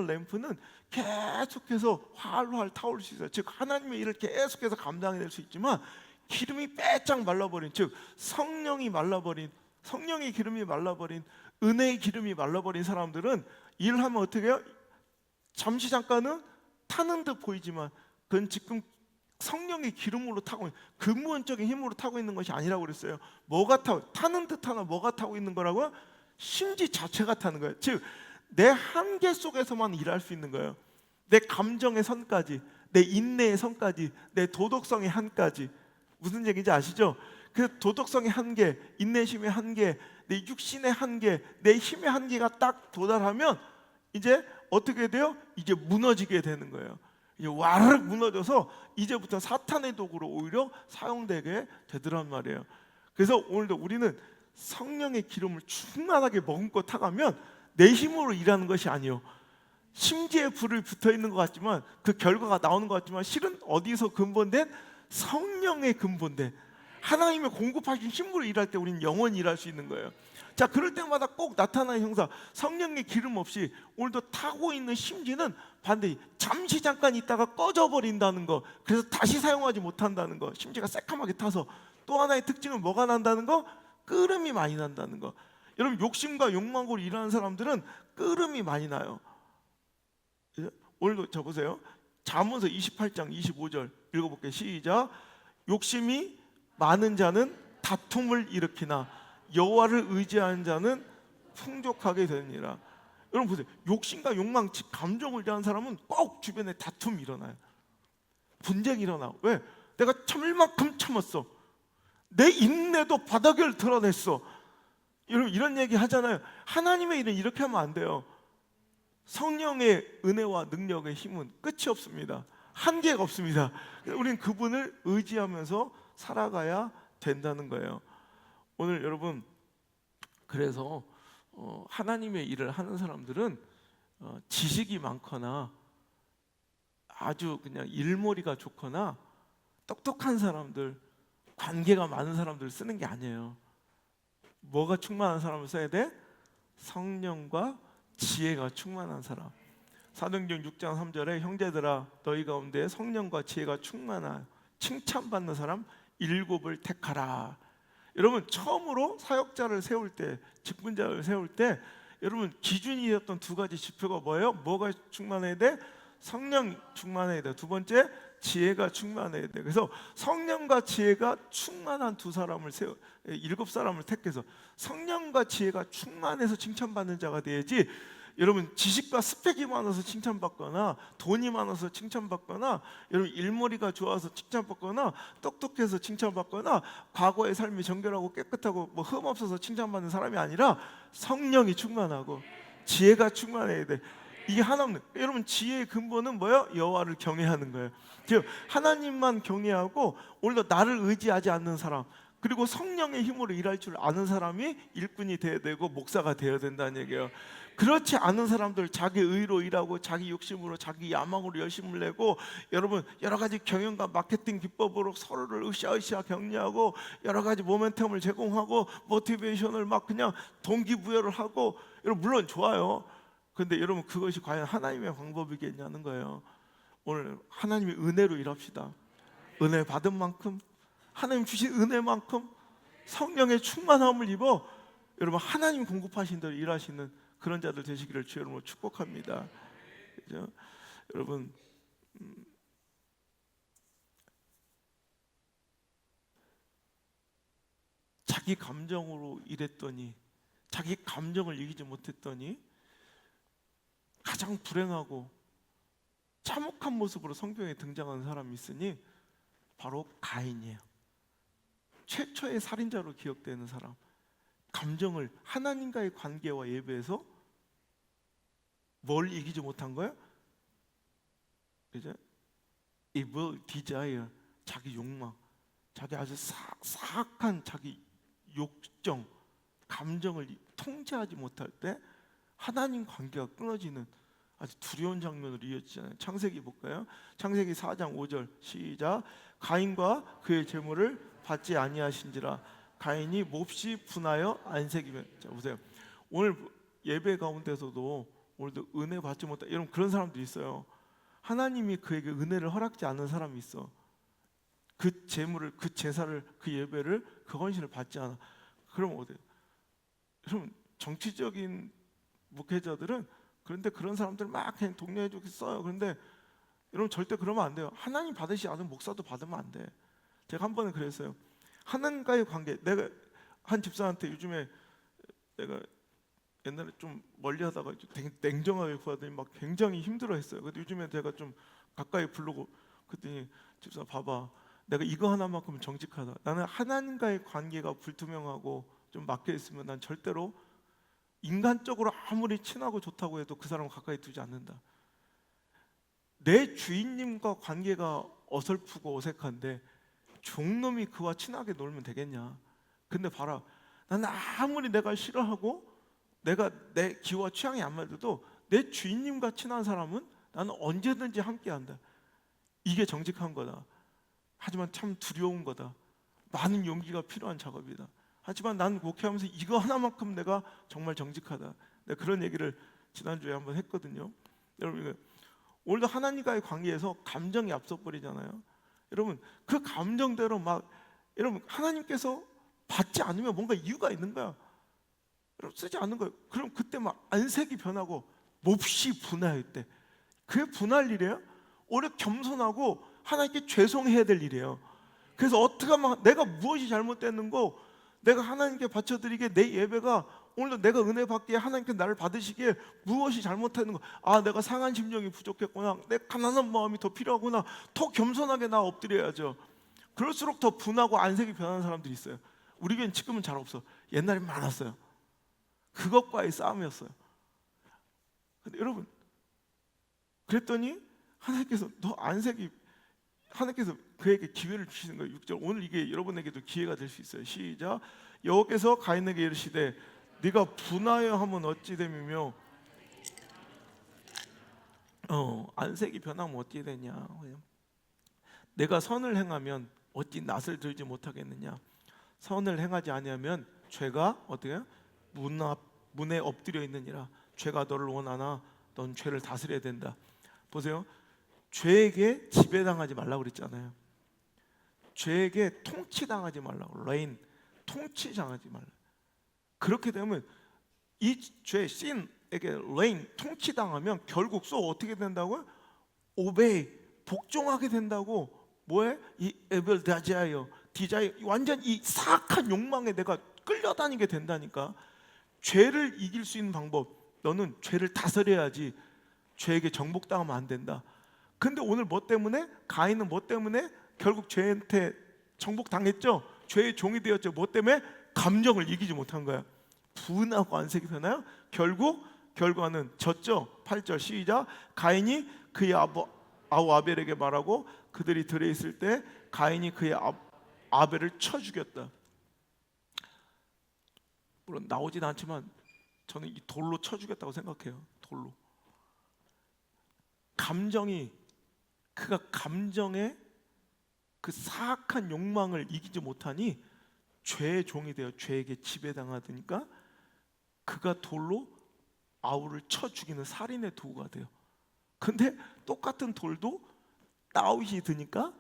램프는 계속해서 활활 타올 수 있어요. 즉 하나님의 일을 계속해서 감당해낼 수 있지만 기름이 빼짝 말라버린, 즉 성령의 기름이 말라버린, 은혜의 기름이 말라버린 사람들은 일을 하면 어떻게 해요? 잠시 잠깐은 타는 듯 보이지만 그건 지금 성령의 기름으로 타고 있는, 근본적인 힘으로 타고 있는 것이 아니라고 그랬어요. 뭐가 타는 듯 하나 뭐가 타고 있는 거라고요? 심지 자체가 타는 거예요. 즉 내 한계 속에서만 일할 수 있는 거예요. 내 감정의 선까지, 내 인내의 선까지, 내 도덕성의 한까지. 무슨 얘기인지 아시죠? 그 도덕성의 한계, 인내심의 한계, 내 육신의 한계, 내 힘의 한계가 딱 도달하면 이제 어떻게 돼요? 이제 무너지게 되는 거예요. 이제 와르르 무너져서 이제부터 사탄의 도구로 오히려 사용되게 되더란 말이에요. 그래서 오늘도 우리는 성령의 기름을 충만하게 머금고 타가면 내 힘으로 일하는 것이 아니에요. 심지에 불이 붙어 있는 것 같지만 그 결과가 나오는 것 같지만 실은 어디서 근본된 성령의 근본된 하나님의 공급하신 힘으로 일할 때 우리는 영원히 일할 수 있는 거예요. 자, 그럴 때마다 꼭 나타나는 형사, 성령의 기름 없이 오늘도 타고 있는 심지는 반드시 잠시 잠깐 있다가 꺼져버린다는 거, 그래서 다시 사용하지 못한다는 거, 심지가 새까맣게 타서 또 하나의 특징은 뭐가 난다는 거? 끓음이 많이 난다는 거. 여러분, 욕심과 욕망으로 일하는 사람들은 끓음이 많이 나요. 오늘도 저 보세요. 잠언서 28장 25절 읽어볼게요. 시작. 욕심이 많은 자는 다툼을 일으키나 여호와를 의지하는 자는 풍족하게 되느니라. 여러분 보세요. 욕심과 욕망, 감정을 대한 사람은 꼭 주변에 다툼이 일어나요. 분쟁이 일어나. 왜? 내가 참을 만큼 참았어. 내 인내도 바닥을 드러냈어. 여러분 이런 얘기 하잖아요. 하나님의 일은 이렇게 하면 안 돼요. 성령의 은혜와 능력의 힘은 끝이 없습니다. 한계가 없습니다. 우리는 그분을 의지하면서 살아가야 된다는 거예요. 오늘 여러분 그래서 하나님의 일을 하는 사람들은 지식이 많거나 아주 그냥 일머리가 좋거나 똑똑한 사람들, 관계가 많은 사람들 쓰는 게 아니에요. 뭐가 충만한 사람을 써야 돼? 성령과 지혜가 충만한 사람. 사도행전 6장 3절에 형제들아 너희 가운데 성령과 지혜가 충만한 칭찬받는 사람 7을 택하라. 여러분 처음으로 사역자를 세울 때, 직분자를 세울 때 여러분 기준이었던 두 가지 지표가 뭐예요? 뭐가 충만해야 돼? 성령 충만해야 돼. 두 번째 지혜가 충만해야 돼. 그래서 성령과 지혜가 충만한 7사람을 택해서 성령과 지혜가 충만해서 칭찬받는 자가 돼야지. 여러분 지식과 스펙이 많아서 칭찬받거나 돈이 많아서 칭찬받거나 여러분 일머리가 좋아서 칭찬받거나 똑똑해서 칭찬받거나 과거의 삶이 정결하고 깨끗하고 뭐 흠 없어서 칭찬받는 사람이 아니라 성령이 충만하고 지혜가 충만해야 돼. 이게 하나 없는. 여러분 지혜의 근본은 뭐예요? 여호와를 경외하는 거예요. 즉 하나님만 경외하고 오늘도 나를 의지하지 않는 사람, 그리고 성령의 힘으로 일할 줄 아는 사람이 일꾼이 되어야 되고 목사가 되어야 된다는 얘기예요. 그렇지 않은 사람들 자기 의로 일하고 자기 욕심으로 자기 야망으로 열심을 내고 여러분 여러 가지 경영과 마케팅 기법으로 서로를 으쌰으쌰 격려하고 여러 가지 모멘텀을 제공하고 모티베이션을 막 그냥 동기부여를 하고 여러분 물론 좋아요. 그런데 여러분 그것이 과연 하나님의 방법이겠냐는 거예요. 오늘 하나님의 은혜로 일합시다. 은혜 받은 만큼 하나님 주신 은혜만큼 성령의 충만함을 입어 여러분 하나님 공급하신 대로 일하시는 그런 자들 되시기를 주의 이름으로 축복합니다. 그죠? 여러분 자기 감정으로 일했더니 자기 감정을 이기지 못했더니 가장 불행하고 참혹한 모습으로 성경에 등장하는 사람이 있으니 바로 가인이에요. 최초의 살인자로 기억되는 사람. 감정을 하나님과의 관계와 예배에서 뭘 이기지 못한 거예요? 이제 evil desire, 자기 욕망, 자기 아주 사악한 자기 욕정, 감정을 통제하지 못할 때 하나님 관계가 끊어지는 아주 두려운 장면으로 이어지잖아요. 창세기 볼까요? 창세기 4장 5절 시작. 가인과 그의 재물을 받지 아니하신지라 가인이 몹시 분하여 안색이며. 자 보세요. 오늘 예배 가운데서도 오늘도 은혜 받지 못한 여러분 그런 사람들이 있어요. 하나님이 그에게 은혜를 허락지 않는 사람이 있어. 그 재물을, 그 제사를, 그 예배를, 그 헌신을 받지 않아. 그럼 어때요? 여러분 정치적인 목회자들은 그런데 그런 사람들 막 그냥 독려해주고 써요. 그런데 여러분 절대 그러면 안 돼요. 하나님 받으시 않은 목사도 받으면 안 돼. 제가 한 번은 그랬어요. 하나님과의 관계. 내가 한 집사한테 요즘에 내가 옛날에 좀 멀리 하다가 냉정하게 구하더니 막 굉장히 힘들어했어요. 근데 요즘에 제가 좀 가까이 부르고 그랬더니 집사 봐봐. 내가 이거 하나만큼은 정직하다. 나는 하나님과의 관계가 불투명하고 좀 막혀 있으면 난 절대로 인간적으로 아무리 친하고 좋다고 해도 그 사람을 가까이 두지 않는다. 내 주인님과 관계가 어설프고 어색한데 종놈이 그와 친하게 놀면 되겠냐. 근데 봐라, 나는 아무리 내가 싫어하고 내가 내 기와 취향이 안 맞아도 내 주인님과 친한 사람은 나는 언제든지 함께한다. 이게 정직한 거다. 하지만 참 두려운 거다. 많은 용기가 필요한 작업이다. 하지만 난 목회하면서 이거 하나만큼 내가 정말 정직하다. 내가 그런 얘기를 지난주에 한번 했거든요. 여러분, 오늘도 하나님과의 관계에서 감정이 앞서버리잖아요. 여러분, 그 감정대로 막 여러분 하나님께서 받지 않으면 뭔가 이유가 있는 거야. 여러분, 쓰지 않는 거예요. 그럼 그때 막 안색이 변하고 몹시 분할 때, 그게 분할 일이에요? 오히려 겸손하고 하나님께 죄송해야 될 일이에요. 그래서 어떻게 하면 내가 무엇이 잘못됐는고 내가 하나님께 바쳐드리기에 내 예배가 오늘도 내가 은혜 받기에 하나님께 나를 받으시기에 무엇이 잘못했는 거, 아 내가 상한 심령이 부족했구나, 내 가난한 마음이 더 필요하구나, 더 겸손하게 나 엎드려야죠. 그럴수록 더 분하고 안색이 변하는 사람들이 있어요. 우리 교회는 지금은 잘 없어. 옛날엔 많았어요. 그것과의 싸움이었어요. 근데 여러분, 그랬더니 하나님께서 너 안색이, 하나님께서 그에게 기회를 주시는 거예요. 6절, 오늘 이게 여러분에게도 기회가 될 수 있어요. 시작. 여호와께서 가인에게 이르시되 네가 분하여 하면 어찌 됨이며, 안색이 변하면 어찌 되냐. 내가 선을 행하면 어찌 낯을 들지 못하겠느냐. 선을 행하지 아니하면 죄가 어떻게 문에 엎드려 있느니라. 죄가 너를 원하나 넌 죄를 다스려야 된다. 보세요. 죄에게 지배당하지 말라고 그랬잖아요. 죄에게 통치당하지 말라고. 레인, 통치당하지 말라. 그렇게 되면 이 죄, 신에게 레인, 통치당하면 결국 또 어떻게 된다고요? 오베이, 복종하게 된다고. 뭐에? 이 에벨 다자요, 디자이, 완전 이 사악한 욕망에 내가 끌려다니게 된다니까. 죄를 이길 수 있는 방법, 너는 죄를 다스려야지. 죄에게 정복당하면 안 된다. 근데 오늘 뭐 때문에? 가인은 뭐 때문에 결국 죄한테 정복당했죠? 죄의 종이 되었죠. 뭐 때문에? 감정을 이기지 못한 거야. 분하고 안색이 변하여 결국 결과는 졌죠. 8절 시작. 가인이 그의 아우 아벨에게 말하고 그들이 들에 있을 때 가인이 그의 아벨을 쳐 죽였다. 물론 나오진 않지만 저는 이 돌로 쳐 죽였다고 생각해요. 돌로. 그가 감정의 그 사악한 욕망을 이기지 못하니 죄의 종이 되어 죄에게 지배당하니까 그가 돌로 아우를 쳐 죽이는 살인의 도구가 돼요. 근데 똑같은 돌도 다윗이 드니까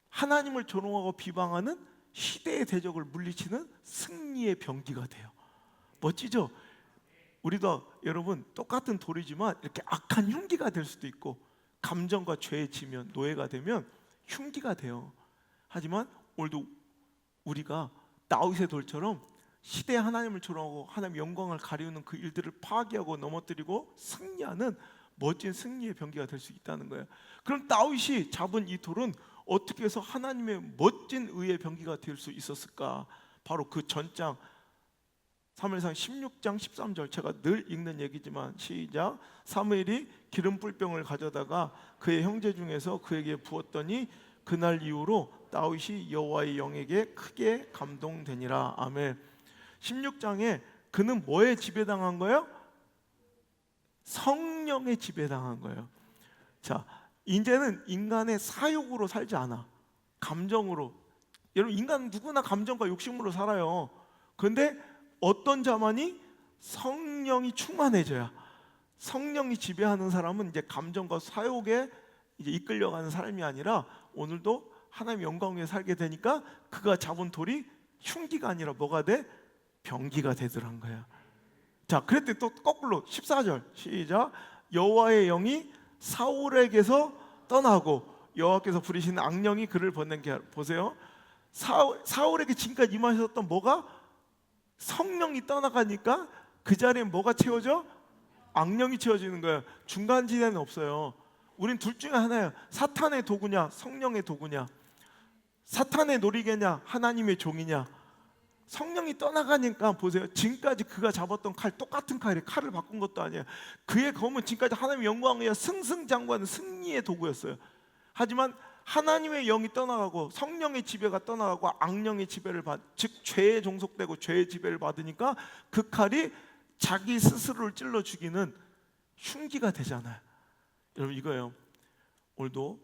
하나님을 조롱하고 비방하는 시대의 대적을 물리치는 승리의 병기가 돼요. 멋지죠? 우리도 여러분 똑같은 돌이지만 이렇게 악한 흉기가 될 수도 있고, 감정과 죄에 지면 노예가 되면 흉기가 돼요. 하지만 오늘도 우리가 다윗의 돌처럼 시대의 하나님을 조롱하고 하나님의 영광을 가리우는 그 일들을 파괴하고 넘어뜨리고 승리하는 멋진 승리의 병기가 될 수 있다는 거예요. 그럼 다윗이 잡은 이 돌은 어떻게 해서 하나님의 멋진 의의 병기가 될 수 있었을까? 바로 그 전장 사무엘상 16장 13절, 제가 늘 읽는 얘기지만 시작. 사무엘이 기름 뿔병을 가져다가 그의 형제 중에서 그에게 부었더니 그날 이후로 다윗이 여호와의 영에게 크게 감동되니라. 아멘. 16장에 그는 뭐에 지배당한 거예요? 성령에 지배당한 거예요. 자, 이제는 인간의 사욕으로 살지 않아. 감정으로. 여러분, 인간은 누구나 감정과 욕심으로 살아요. 그런데 어떤 자만이 성령이 충만해져야, 성령이 지배하는 사람은 이제 감정과 사욕에 이제 이끌려가는 삶이 아니라 오늘도 하나님의 영광 위에 살게 되니까 그가 잡은 돌이 흉기가 아니라 뭐가 돼? 병기가 되더란 거야. 자, 그랬더니 또 거꾸로 14절 시작. 여호와의 영이 사울에게서 떠나고 여호와께서 부리시는 악령이 그를 벗는 게, 보세요. 사울에게 지금까지 임하셨던 뭐가? 성령이 떠나가니까 그 자리에 뭐가 채워져? 악령이 채워지는 거예요. 중간지대는 없어요. 우린 둘 중에 하나예요. 사탄의 도구냐, 성령의 도구냐. 사탄의 놀이개냐, 하나님의 종이냐. 성령이 떠나가니까 보세요. 지금까지 그가 잡았던 칼, 똑같은 칼을 바꾼 것도 아니에요. 그의 검은 지금까지 하나님의 영광에 의해 승승장구하는 승리의 도구였어요. 하지만 하나님의 영이 떠나가고 성령의 지배가 떠나가고 악령의 지배를 즉 죄에 종속되고 죄의 지배를 받으니까 그 칼이 자기 스스로를 찔러 죽이는 흉기가 되잖아요. 여러분, 이거예요. 오늘도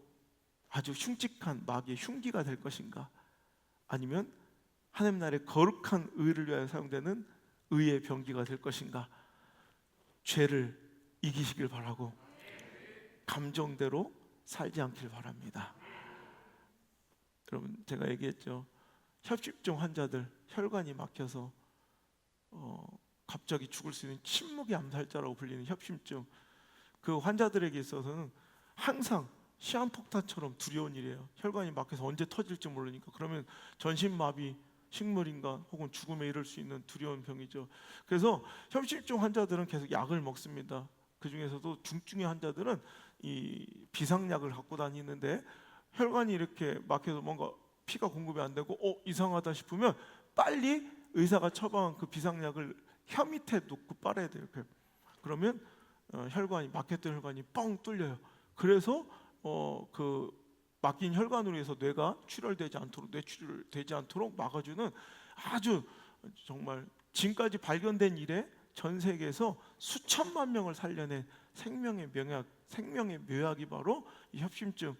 아주 흉측한 마귀의 흉기가 될 것인가, 아니면 하나님 나라의 거룩한 의를 위하여 사용되는 의의 병기가 될 것인가. 죄를 이기시길 바라고 감정대로 살지 않길 바랍니다. 여러분, 제가 얘기했죠. 협심증 환자들, 혈관이 막혀서 갑자기 죽을 수 있는 침묵의 암살자라고 불리는 협심증, 그 환자들에게 있어서는 항상 시한폭탄처럼 두려운 일이에요. 혈관이 막혀서 언제 터질지 모르니까. 그러면 전신마비, 식물인간 혹은 죽음에 이를 수 있는 두려운 병이죠. 그래서 협심증 환자들은 계속 약을 먹습니다. 그 중에서도 중증의 환자들은 이 비상약을 갖고 다니는데, 혈관이 이렇게 막혀서 뭔가 피가 공급이 안 되고 이상하다 싶으면 빨리 의사가 처방한 그 비상약을 혀 밑에 놓고 빨아야 돼요. 그러면 혈관이, 막혔던 혈관이 뻥 뚫려요. 그래서 그 막힌 혈관으로 해서 뇌가 출혈되지 않도록, 뇌출혈되지 않도록 막아주는 아주 정말 지금까지 발견된 이래 전 세계에서 수천만 명을 살려낸 생명의 묘약이 바로 이 협심증.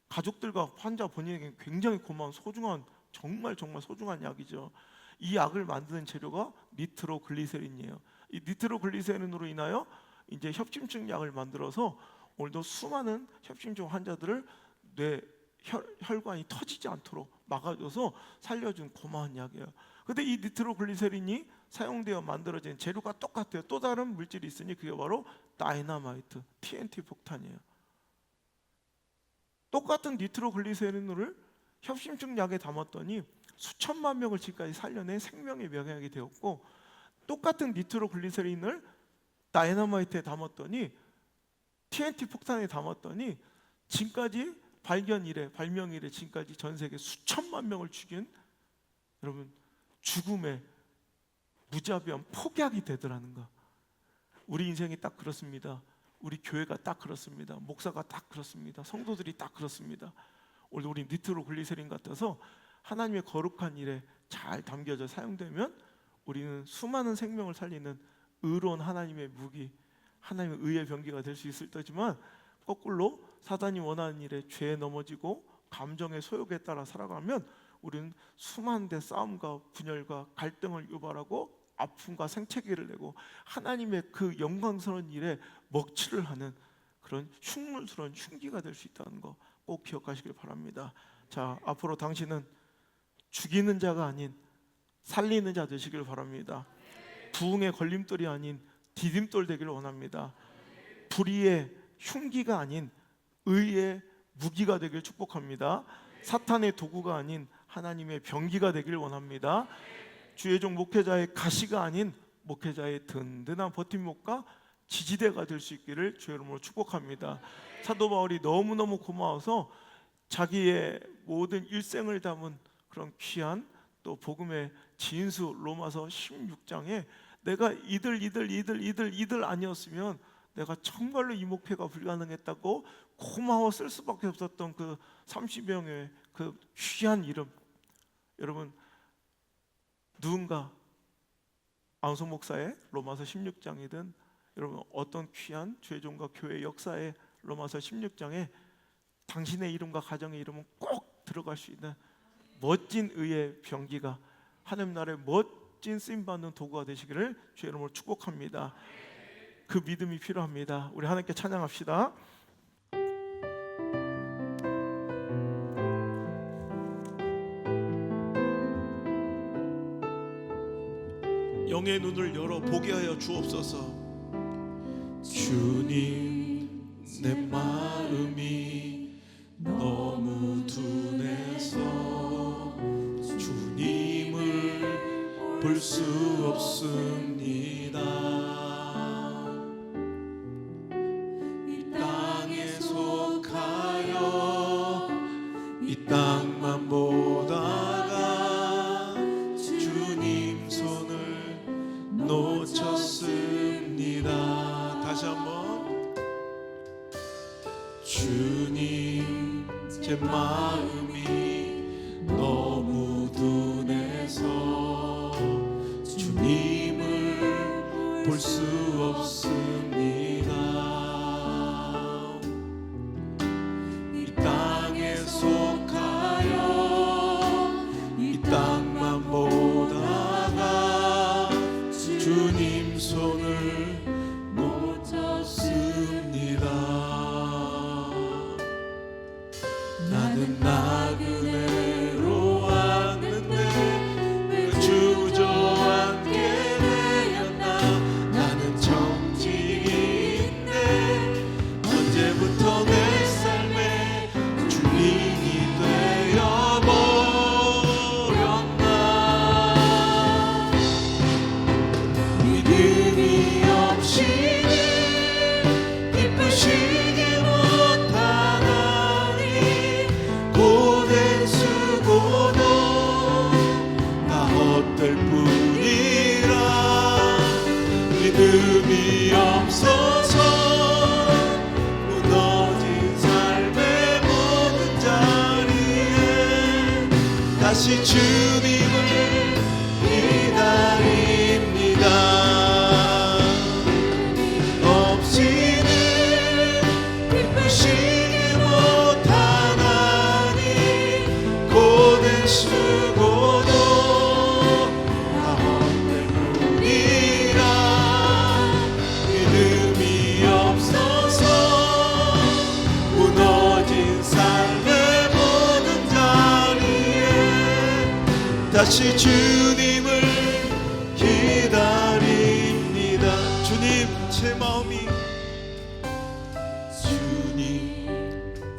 가족들과 환자 본인에게 굉장히 고마운 소중한, 정말 소중한 약이죠. 이 약을 만드는 재료가 니트로글리세린이에요. 이 니트로글리세린으로 인하여 이제 협심증 약을 만들어서 오늘도 수많은 협심증 환자들을 혈관이 터지지 않도록 막아줘서 살려준 고마운 약이에요. 근데 이 니트로글리세린이 사용되어 만들어진 재료가 똑같아요. 또 다른 물질이 있으니 그게 바로 다이너마이트, TNT 폭탄이에요. 똑같은 니트로글리세린을 협심증 약에 담았더니 수천만 명을 지금까지 살려낸 생명의 명약이 되었고, 똑같은 니트로글리세린을 다이너마이트에 담았더니, TNT 폭탄에 담았더니 지금까지 발명 이래 지금까지 전 세계 수천만 명을 죽인, 여러분, 죽음의 무자비한 폭약이 되더라는 거. 우리 인생이 딱 그렇습니다. 우리 교회가 딱 그렇습니다. 목사가 딱 그렇습니다. 성도들이 딱 그렇습니다. 오늘 우리 니트로글리세린 같아서 하나님의 거룩한 일에 잘 담겨져 사용되면 우리는 수많은 생명을 살리는 의로운 하나님의 무기, 하나님의 의의 병기가 될 수 있을 테지만, 거꾸로 사단이 원하는 일에 죄에 넘어지고 감정의 소욕에 따라 살아가면 우리는 수많은 데 싸움과 분열과 갈등을 유발하고 아픔과 생채기를 내고 하나님의 그 영광스러운 일에 먹칠을 하는 그런 흉물스러운 흉기가 될 수 있다는 거 꼭 기억하시길 바랍니다. 자, 앞으로 당신은 죽이는 자가 아닌 살리는 자 되시길 바랍니다. 부흥의 걸림돌이 아닌 디딤돌 되기를 원합니다. 불의의 흉기가 아닌 의의 무기가 되길 축복합니다. 사탄의 도구가 아닌 하나님의 병기가 되길 원합니다. 주의 종 목회자의 가시가 아닌 목회자의 든든한 버팀목과 지지대가 될 수 있기를 주의 이름으로 축복합니다. 사도 바울이 너무너무 고마워서 자기의 모든 일생을 담은 그런 귀한 또 복음의 진수 로마서 16장에 내가 이들 아니었으면 내가 정말로 이 목회가 불가능했다고 고마워 쓸 수밖에 없었던 그 30여 명의 그 귀한 이름. 여러분, 누군가 안소 목사의 로마서 16장이든 여러분 어떤 귀한 죄종과 교회 역사의 로마서 16장에 당신의 이름과 가정의 이름은 꼭 들어갈 수 있는 멋진 의의 병기가 하나님 나라의 멋진 쓰임받는 도구가 되시기를 주의 이름으로 축복합니다. 그 믿음이 필요합니다. 우리 하나님께 찬양합시다. 영의 눈을 열어 보게 하여 주옵소서. 주님, 내 마음이 너무 둔해서 주님을 볼 수 없습니다. 이 땅에 속하여 이 땅만 보다가 주님 내 마음이 너무 둔해서 주님을 볼 수 없습니다. 이 땅에 속하여 이 땅만 보다가 주님 손을 놓쳤습니다. 나는 나그네로 왔는데 왜 주저앉게 되었나. 나는 정직인데 언제부터 내 삶에 주인이 되어버렸나. 믿음이 없이는 기쁘시게 못하나니 고된 수고도 다 헛될 뿐이라. 믿음이 없어서 무너진 삶의 모든 자리에 다시 주님을 기다립니다. 없이는 기쁘시게 못하나니 고된 수고도 다 헛될 뿐이라. 믿음이 없어서 무너진 삶의 모든 자리에 다시 주님을 기다립니다. 주님, 제 마음이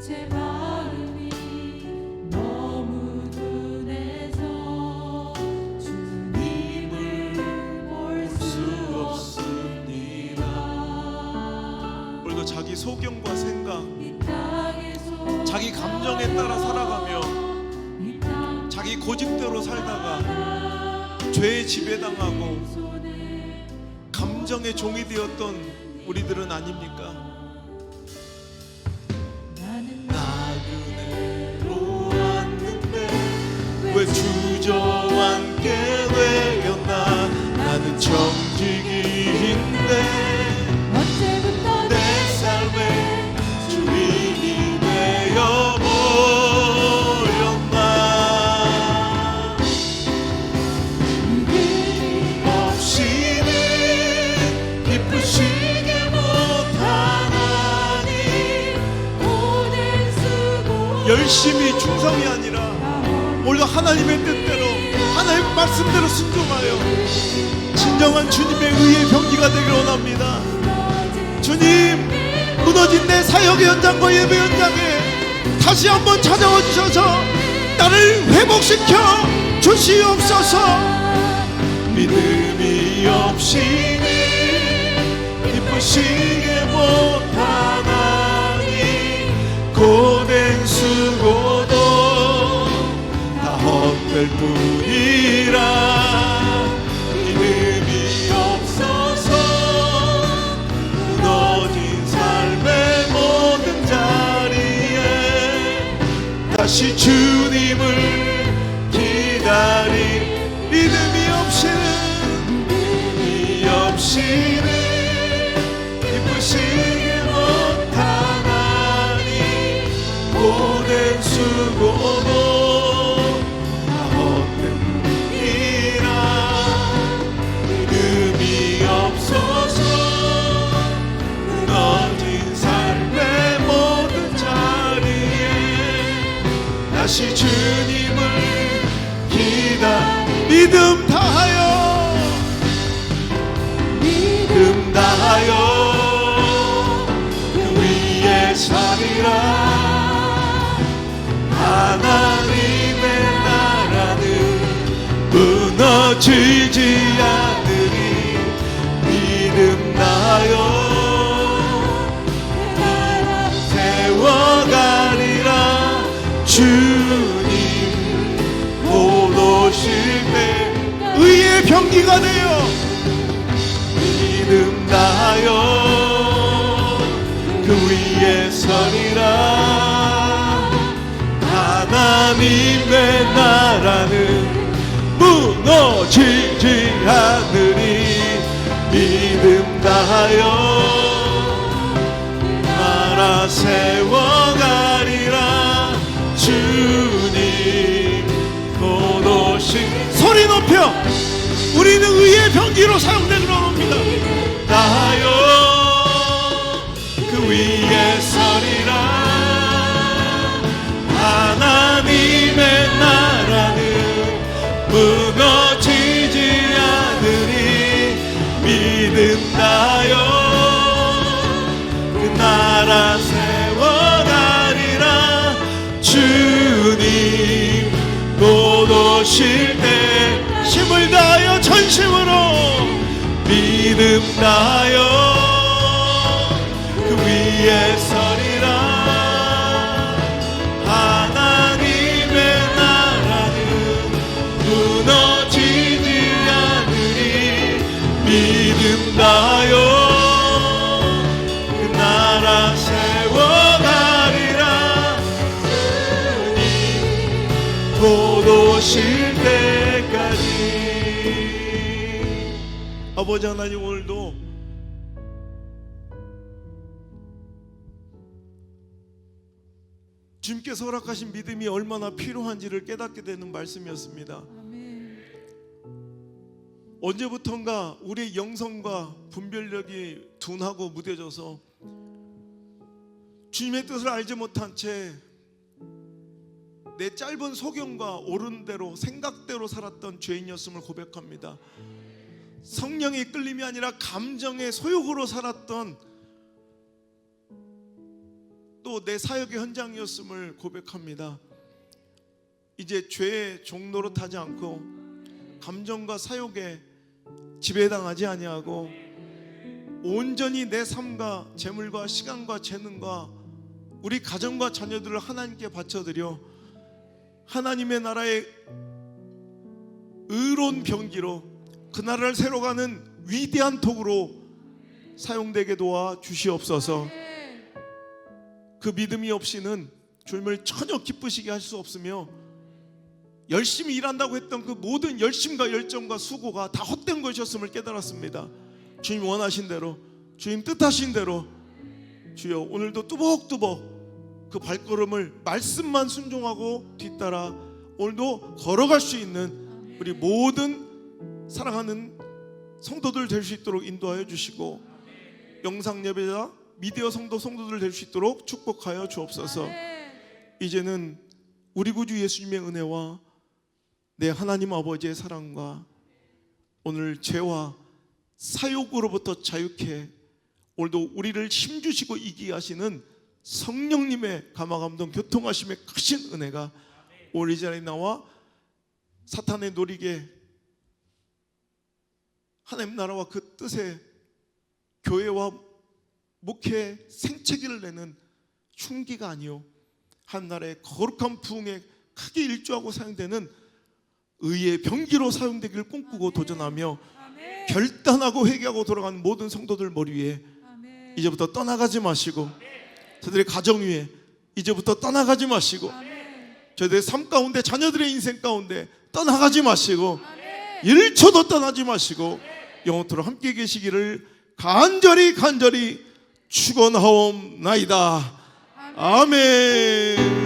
제 마음이 너무 둔해서 주님을 볼 수 없습니다. 오늘도 자기 소견과 생각, 이 땅에서 자기 감정에 따라 살아가며 이 땅 자기 고집대로 살다가 죄에 지배당하고 손에 감정의 종이 되었던 우리들은 아닙니까? 나는 나그네로 왔는데 왜 주저앉게 되었나. 나는 정직인데 언제부터 내 삶의 주인이 되어버렸나. 믿음이 없이는 기쁘시게 못하나니 고된 수고 열심히 충성이 아니라 오히려 하나님의 뜻대로 하나님의 말씀대로 순종하여 진정한 주님의 의의 병기가 되길 원합니다. 주님, 무너진 내 사역의 현장과 예배 현장에 다시 한번 찾아와 주셔서 나를 회복시켜 주시옵소서. 믿음이 없이는 기쁘시게 못하나니 고된 수고도 다 헛될 뿐이라. 믿음이 없어서 무너진 삶의 모든 자리에 다시 주님을 기다리. 믿음이 없이는 기쁘시게 못하나니 고된 수고도 다 헛된 뿐이라. 믿음이 없어서 무너진 삶의 모든 자리에 다시 주님을 믿음 다하여 그 위에 서리라. 하나님의 나라는 무너지지 않으리. 믿음 다하여 세워가리라. 주님 곧 오실 때 의의 병기가 되어 믿음 다하여 그 위에 서리라. 하나님의 나라는 무너지지 않으리. 믿음 다하여 나라 세워가리라. 주님 곧 오신. 소리 높여. 우리는 의의 병기로 사용되기로 합니다. 다하여 그 위에 서리라. 하나님의 나라는 무너지지 않으리. 믿음 다하여 그 나라 세워가리라. 주님 곧 오실 때 힘을 다하여 전심으로 믿음 다하여 그 위에 서리라. 하나님의 나라는 무너지지 않으리. 믿음 다하여 그 나라 세워가리라. 주님 곧 오실 때까지. 아버지 하나님, 오늘도 주님께서 허락하신 믿음이 얼마나 필요한지를 깨닫게 되는 말씀이었습니다. 아멘. 언제부턴가 우리의 영성과 분별력이 둔하고 무뎌져서 주님의 뜻을 알지 못한 채 내 짧은 소견과 옳은 대로 생각대로 살았던 죄인이었음을 고백합니다. 성령의 끌림이 아니라 감정의 소욕으로 살았던 또 내 사역의 현장이었음을 고백합니다. 이제 죄의 종로로 타지 않고 감정과 사욕에 지배당하지 아니하고 온전히 내 삶과 재물과 시간과 재능과 우리 가정과 자녀들을 하나님께 바쳐드려 하나님의 나라의 의로운 병기로 그 나라를 새로 가는 위대한 도구로 사용되게 도와 주시옵소서. 그 믿음이 없이는 주님을 전혀 기쁘시게 할 수 없으며 열심히 일한다고 했던 그 모든 열심과 열정과 수고가 다 헛된 것이었음을 깨달았습니다. 주님 원하신 대로, 주님 뜻하신 대로 주여 오늘도 뚜벅뚜벅 그 발걸음을 말씀만 순종하고 뒤따라 오늘도 걸어갈 수 있는 우리 모든 사랑하는 성도들 될 수 있도록 인도하여 주시고 영상 예배자 미디어 성도들 될 수 있도록 축복하여 주옵소서. 이제는 우리 구주 예수님의 은혜와 내 하나님 아버지의 사랑과 오늘 죄와 사욕으로부터 자유케 오늘도 우리를 힘주시고 이기게 하시는 성령님의 감화감동 교통하심의 크신 은혜가 오늘 이 자리에 나와 사탄의 노리게 하나님 나라와 그 뜻에 교회와 목회 생채기를 내는 흉기가 아니요 한 나라의 거룩한 부흥에 크게 일조하고 사용되는 의의 병기로 사용되기를 꿈꾸고 도전하며 결단하고 회개하고 돌아가는 모든 성도들 머리 위에 이제부터 떠나가지 마시고 저들의 가정 위에 이제부터 떠나가지 마시고 저들의 삶 가운데 자녀들의 인생 가운데 떠나가지 마시고 1초도 떠나지 마시고 영원토록 함께 계시기를 간절히 축원하옵나이다. 아멘.